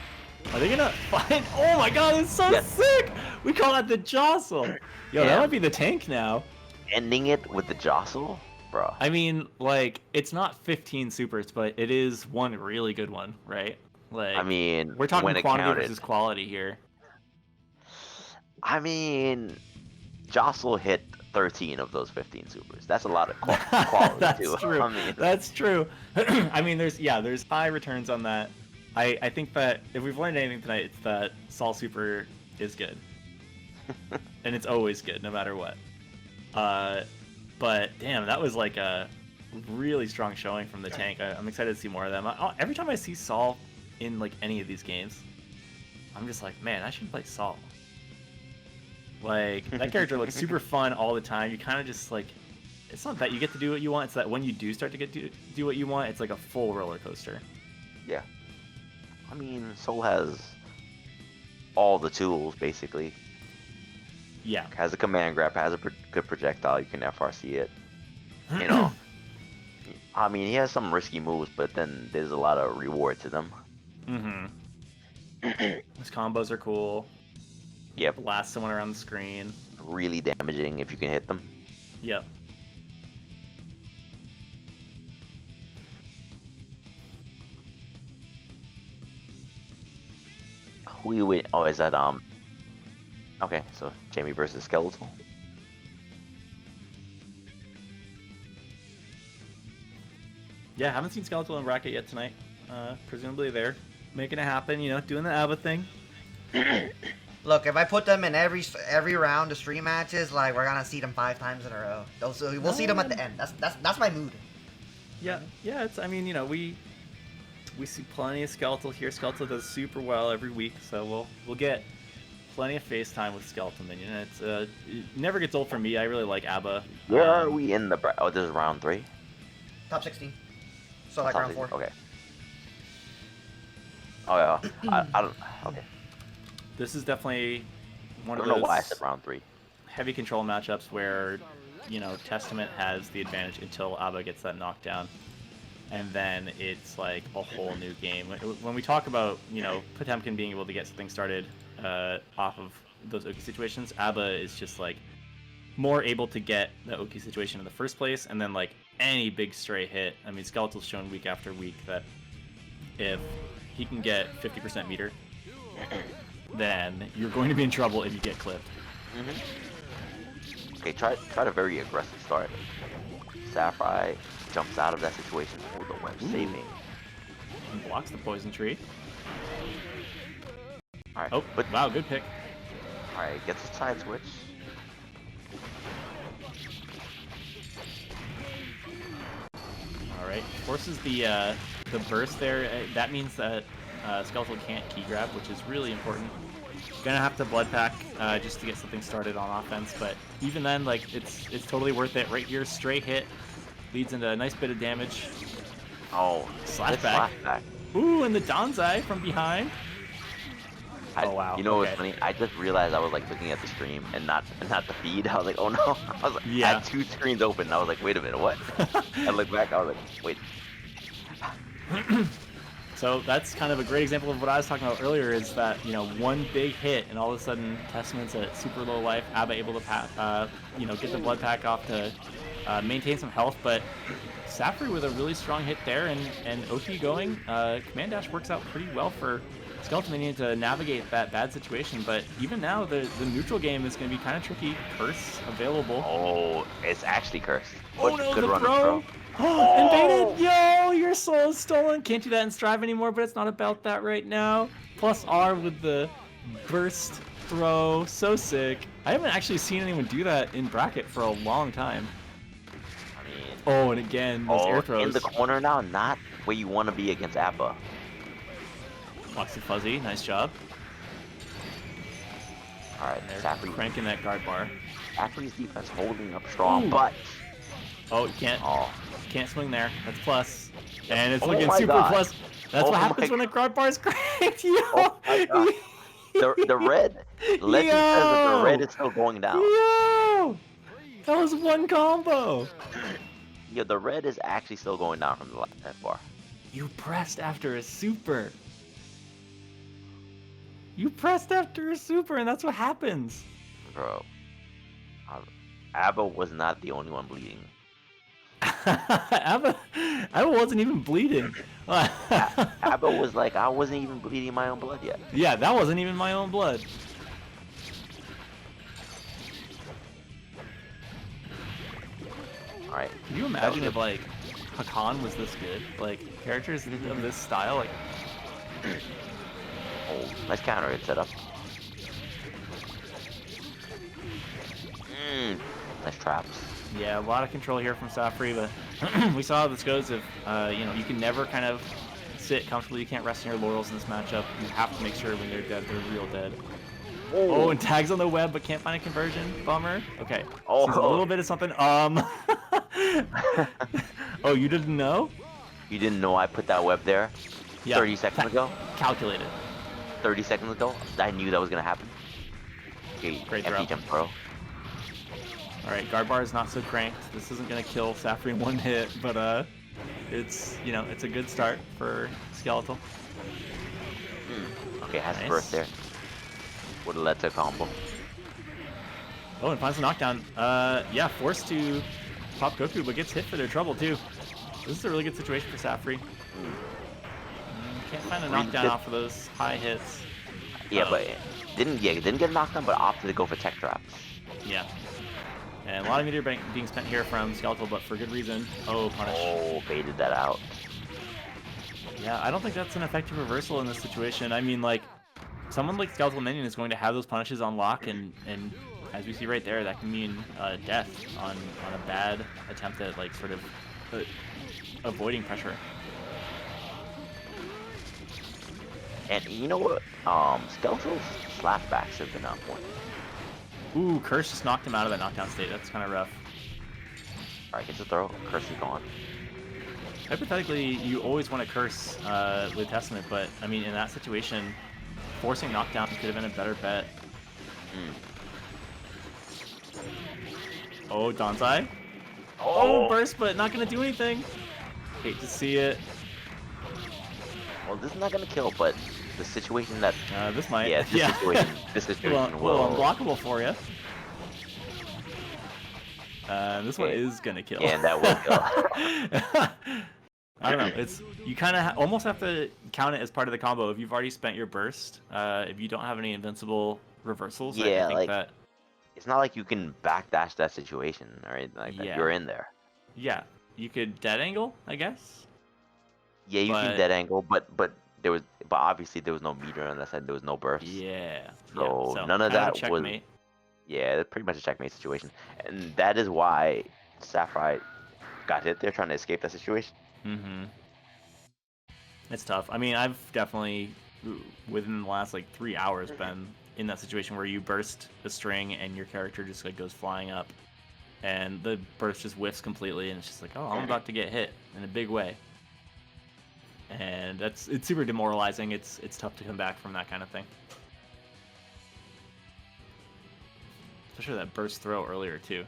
Are they gonna find? Oh my god, it's so Yes. sick! We call that the jostle. Yo, that Damn. might be the tank now. ending it with the jostle, bro. I mean, like, it's not 15 supers, but it is one really good one, right? Like, I mean, we're talking when it quantity counted. versus quality here. I mean, Jostle hit 13 of those 15 supers. That's a lot of quality That's too. true. I mean, That's true. I mean, there's high returns on that. I think that if we've learned anything tonight, it's that Sol Super is good, and it's always good, no matter what. But damn, that was like a really strong showing from the tank. I'm excited to see more of them. Every time I see Sol in like any of these games, I'm just like, man, I should play Sol. Like, that character looks super fun all the time. You kind of just like, it's not that you get to do what you want, it's that when you do start to get to do what you want, it's like a full roller coaster. yeah. I mean, Soul has all the tools basically. Yeah. Has a command grab, has a good projectile. You can FRC it. You know. I mean, he has some risky moves, but then there's a lot of reward to them. His combos are cool. Yep. Blast someone around the screen. Really damaging if you can hit them. Yep. Who wait? Oh, is that Okay, so Jamie versus Skeletal. Yeah, haven't seen Skeletal in bracket yet tonight. Presumably they're making it happen, you know, doing the a.b.a thing. Look, if I put them in every round of stream matches, like we're gonna see them 5 times in a row. We'll see them at the end. That's my mood. Yeah, yeah. It's, I mean, you know, we see plenty of Skeletal here. Skeletal does super well every week, so we'll get plenty of face time with Skeletal Minion. It's it never gets old for me. I really like a.b.a. Where are we in the oh, this is round 3. Top 16. So like Top round 4. 16, okay. Oh yeah. I don't. Okay. This is definitely one I of don't those know why I said round 3. heavy control matchups where, you know, Testament has the advantage until a.b.a gets that knockdown. And then it's like a whole new game. When we talk about, you know, Potemkin being able to get something started off of those Oki situations, a.b.a is just like more able to get the Oki situation in the first place, and then like any big stray hit. I mean, Skeletal's shown week after week that if he can get 50% meter, then you're going to be in trouble if you get clipped. Okay, try a very aggressive start. Sapphire jumps out of that situation. Oh, the web saving. And blocks the poison tree. All right. Oh, but wow, good pick. all right, gets a side switch. All right, forces the burst there. That means that Skeletal can't key grab, which is really important. Gonna have to blood pack just to get something started on offense, but even then, like it's totally worth it. Right here, straight hit leads into a nice bit of damage. Oh, Slash good back. slash back. Ooh, and the Danzai from behind. Oh wow. You know what's okay. funny? I just realized I was like looking at the stream and not the feed. I was like, oh no. I was like, Yeah. I had 2 screens open. And I was like, wait a minute, what? I looked back. I was like, wait. So that's kind of a great example of what I was talking about earlier, is that, you know, one big hit and all of a sudden Testament's at super low life, a.b.a able to you know, get the blood pack off to maintain some health, but Sapphire with a really strong hit there, and Oki going, command dash works out pretty well for Skeleton Minion to navigate that bad situation, but even now the neutral game is going to be kind of tricky. Curse available. Oh, it's actually cursed. Oh What no, good the run throw! of throw. Invaded! Yo, your soul is stolen! Can't do that in Strive anymore, but it's not about that right now. Plus R with the burst throw. So sick. I haven't actually seen anyone do that in bracket for a long time. I mean, Oh, and again, those air throws. in the corner now, not where you want to be against a.b.a. Foxy Fuzzy, nice job. All right, They're Sapphire. cranking that guard bar. Sapphire's defense holding up strong, Ooh. but Oh, you can't swing there. That's plus. And it's Oh looking my super God. plus. That's Oh what my happens when a guard bar is cranked. Yo! Oh my God. the red. Legend says that the red is still going down. Yo! That was one combo. Yeah, the red is actually still going down from the left bar. You pressed after a super. You pressed after a super, and that's what happens. Bro. a.b.a was not the only one bleeding. a.b.a wasn't even bleeding. a.b.a was like, I wasn't even bleeding my own blood yet. Yeah, that wasn't even my own blood. Alright. Can you imagine if, like, Hakan was this good? Like, characters of this style, like... Oh, nice counter hit setup. Nice traps. Yeah, a lot of control here from Safri, but we saw how this goes. If you know, you can never kind of sit comfortably. You can't rest on your laurels in this matchup. You have to make sure when they're dead, they're real dead. Oh, and tags on the web, but can't find a conversion. Bummer. Okay. Oh, a little bit of something. Oh, you didn't know? You didn't know I put that web there? Yeah. 30 seconds ago? Calculated. 30 seconds ago? I knew that was gonna happen. Okay, Great empty throw. jump throw. Alright, guard bar is not so cranked. This isn't gonna kill Safri in one hit, but it's, you know, it's a good start for Skeletal. Okay, has Nice. burst there. Would have led to a combo. Oh, and finds a knockdown. Yeah, forced to pop Goku, but gets hit for their trouble too. This is a really good situation for Safri. Can't find a knockdown off of those high hits. Yeah, but didn't get a knockdown, but opted to go for tech traps. Yeah. And a lot of meteor being spent here from Skeletal, but for good reason. Oh, punish. Oh, baited that out. Yeah, I don't think that's an effective reversal in this situation. I mean, like, someone like Skeletal Minion is going to have those punishes on lock, and as we see right there, that can mean death on a bad attempt at, like, sort of avoiding pressure. And you know what? Skeletal's slapbacks have been on point. Ooh, Curse just knocked him out of that knockdown state. That's kind of rough. Alright, gets a throw. Curse is gone. Hypothetically, you always want to Curse with Testament, but, I mean, in that situation, forcing knockdown could have been a better bet. Oh, Danzai. Oh, burst, but not going to do anything. Hate to see it. Well, this is not gonna kill, but the situation that This might. yeah, this situation will unblockable for you. This one is gonna kill. Yeah, that will kill. I don't know. It's you kind of almost have to count it as part of the combo if you've already spent your burst. If you don't have any invincible reversals, Yeah, I think like that. It's not like you can backdash that situation, right? Like Yeah. you're in there. Yeah, you could dead angle, I guess. Yeah, you can dead angle, but obviously there was no meter on that side. There was no burst. Yeah. So, so none of that was. checkmate. Yeah, pretty much a checkmate situation, and that is why Sapphire got hit there trying to escape that situation. Mm-hmm. It's tough. I mean, I've definitely within the last like 3 hours been in that situation where you burst the string and your character just like goes flying up, and the burst just whiffs completely, and it's just like, oh, I'm about to get hit in a big way. And it's super demoralizing. It's tough to come back from that kind of thing. Especially that burst throw earlier too.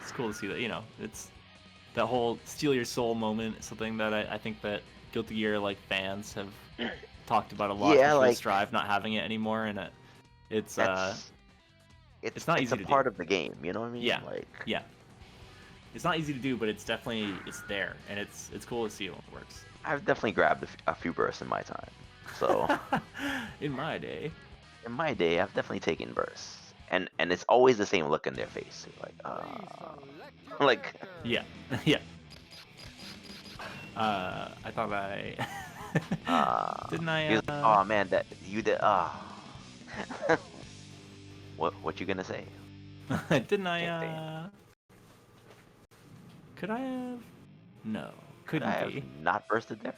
It's cool to see that, you know, it's that whole steal your soul moment, something that I think that Guilty Gear like fans have talked about a lot. Yeah, like Strive not having it anymore, and it's not easy to do. It's a part of the game, you know what I mean? Yeah. Like yeah. It's not easy to do, but it's definitely there, and it's cool to see when it works. I've definitely grabbed a few bursts in my time. So in my day, I've definitely taken bursts, and it's always the same look in their face, like yeah, yeah. I thought I didn't I? Oh man, that you did. What you gonna say? Didn't I? Could I have? No. Couldn't I have be. not bursted there?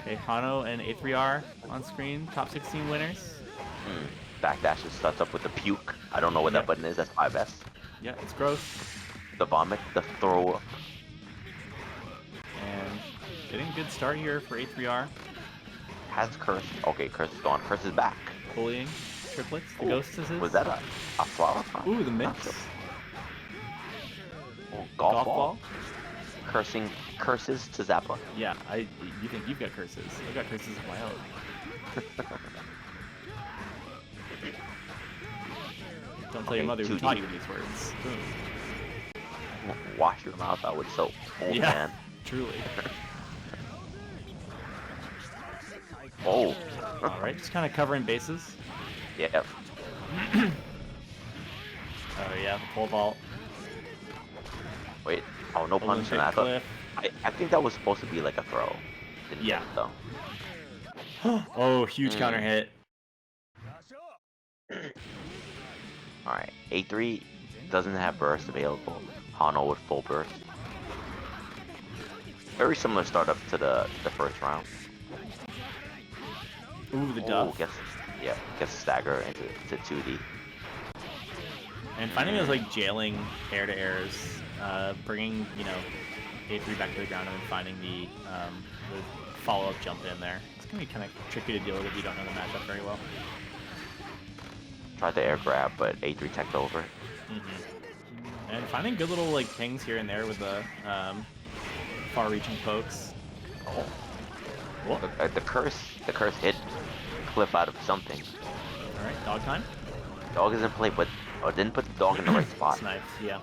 Okay, Hano and A3R on screen. Top 16 winners. Backdash just starts up with the puke. I don't know what that button is. That's 5S. Yeah, it's gross. The vomit, the throw up. And getting a good start here for A3R. Has Curse. Okay, Curse is gone. Curse is back. Bullying. Triplets. The ghost is his. Was that a flower? Ooh, the mix. Oh, golf ball. cursing curses to Zappa. Yeah, you think you've got curses. I've got curses of my own. Don't tell your mother who 2D. taught you these words. Boom. Wash your mouth out with soap, old Yeah. man. Truly. Oh. Alright, just kind of covering bases. Yeah. Oh yeah, the pole vault. Wait. Oh, no punish in that. Cliff. I think that was supposed to be like a throw. Didn't Yeah. get it, though. Oh, huge counter hit. Alright. A3 doesn't have burst available. Hano with full burst. Very similar startup to the first round. Ooh, the Oh, duff. gets a stagger into 2D. And finding those like jailing air-to-airs, bringing, you know, A3 back to the ground and then finding the follow-up jump in there. It's going to be kind of tricky to deal with if you don't know the matchup very well. Tried the air grab, but A3 teched over it. And finding good little like pings here and there with the far-reaching pokes. Oh. What? The curse hit Cliff out of something. Alright, dog time. Dog is in play, but didn't put the dog in the right spot. Sniped, yeah.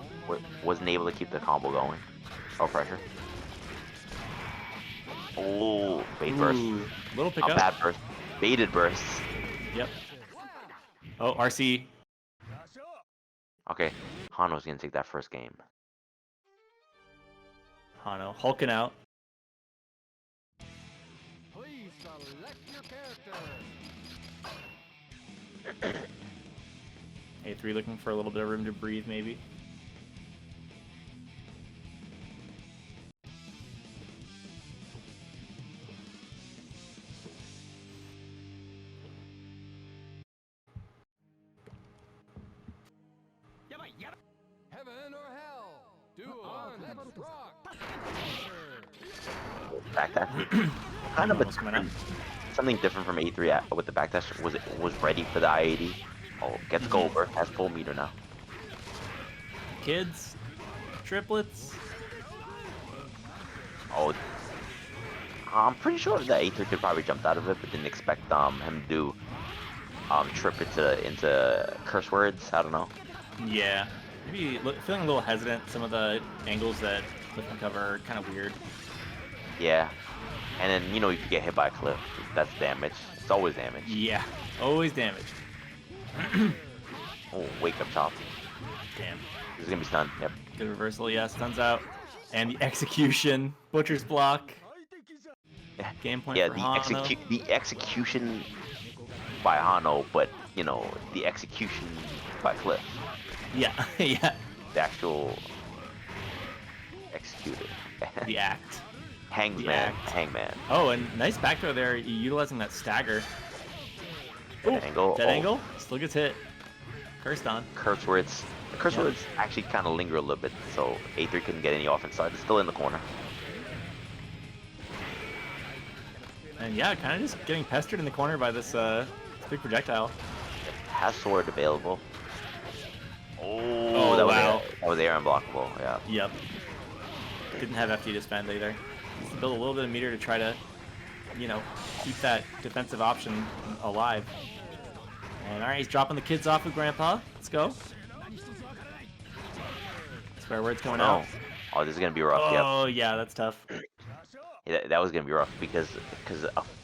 Wasn't able to keep the combo going. Oh, pressure. Oh, bait burst. Little A pickup. bad burst. Baited burst. Yep. Oh, RC. Okay, Hano's gonna take that first game. Hano hulking out. Please select your character. A3 looking for a little bit of room to breathe, maybe. Heaven or hell? Duel on, let's rock. Backdash. Kind of Almost coming up. something different from A3 with the backdash. Was ready for the I-80. Oh, gets gold burst. Has full meter now. Kids. Triplets. Oh, I'm pretty sure that A3 could probably jumped out of it, but didn't expect him to do trip into curse words. I don't know. Yeah. Maybe feeling a little hesitant. Some of the angles that Cliff can cover are kind of weird. Yeah, and then you know if you get hit by a cliff, that's damage. It's always damage. Yeah. Always damaged. Oh, wake up chop. Damn. He's gonna be stunned. Yep. Good reversal, yeah, stuns out. And the execution. Butcher's block. Game point Yeah, for the Hano. execution by Hano, but you know the execution by Cliff. Yeah, yeah. The actual executed. The act. Hangman. The act. Hangman. Oh, and nice back throw there, utilizing that stagger. Dead angle. Dead Oh, angle. Still gets hit. Cursed on. Curse words. The curse words actually kind of linger a little bit, so A3 couldn't get any offense side. It's still in the corner. And yeah, kind of just getting pestered in the corner by this big projectile. Has sword available. Oh, that wow. Was air unblockable. Yeah. Yep. Didn't have FD to spend either. Just build a little bit of meter to try to, you know, keep that defensive option alive. And alright, he's dropping the kids off with Grandpa. Let's go. Swear words coming out. Oh, this is gonna be rough. Oh, yeah, that's tough. Yeah, that was gonna be rough because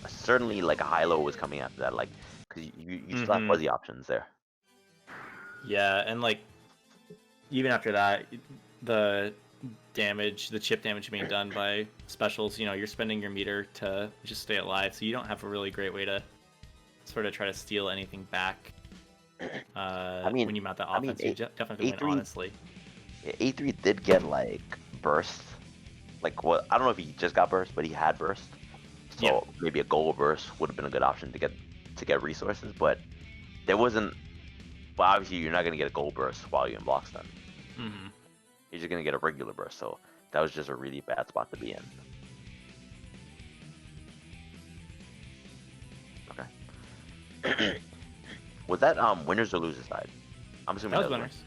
certainly like a high-low was coming after that. Like, because you still have fuzzy options there. Yeah, and like, even after that, the damage, the chip damage being done by specials, you know, you're spending your meter to just stay alive, so you don't have a really great way to sort of try to steal anything back. When you mount that offense, you definitely win, honestly. A3 did get like burst. Like, what? I don't know if he just got burst, but he had burst. So maybe a gold burst would have been a good option to get resources, but there wasn't. Well, obviously you're not gonna get a gold burst while you're in block stun. You're just gonna get a regular burst. So that was just a really bad spot to be in. Okay. Was that winners or losers side? I'm assuming That was that winners.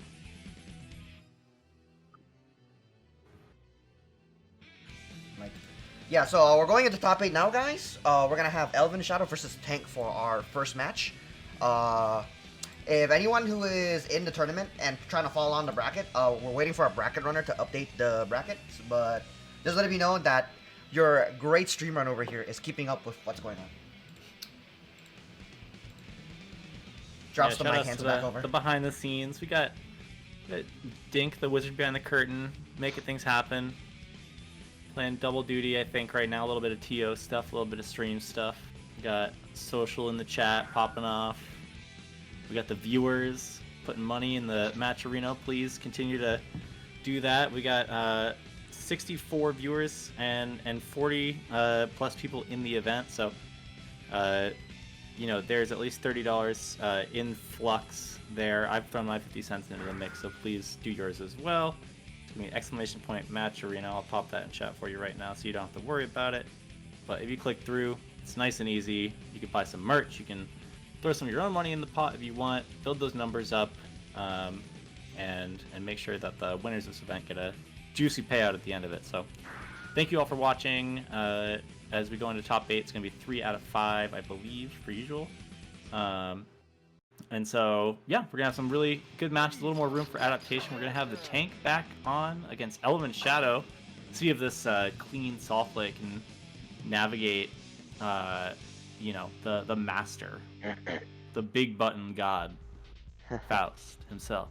Mike. Yeah, so we're going into top 8 now, guys. We're gonna have Elven Shadow versus Tank for our first match. If anyone who is in the tournament and trying to follow on the bracket, we're waiting for a bracket runner to update the brackets, but just let it be known that your great stream run over here is keeping up with what's going on. Drops the mic, hands it back over. The behind the scenes, we got Dink, the wizard behind the curtain, making things happen. Playing double duty, I think, right now. A little bit of TO stuff, a little bit of stream stuff. We got social in the chat popping off. We got the viewers putting money in the match arena. Please continue to do that. We got 64 viewers and 40 plus people in the event. So, you know, there's at least $30 in flux there. I've thrown my 50 cents into the mix, so please do yours as well. It's gonna be exclamation point match arena. I'll pop that in chat for you right now so you don't have to worry about it. But if you click through, it's nice and easy. You can buy some merch. You can throw some of your own money in the pot if you want. Build those numbers up, and make sure that the winners of this event get a juicy payout at the end of it. So thank you all for watching. As we go into top 8, it's going to be 3 out of 5, I believe, per usual. And so, yeah, we're going to have some really good matches, a little more room for adaptation. We're going to have the Tank back on against Elven Shadow. See if this clean Softplay can navigate, you know, the master, the big button god, Faust himself.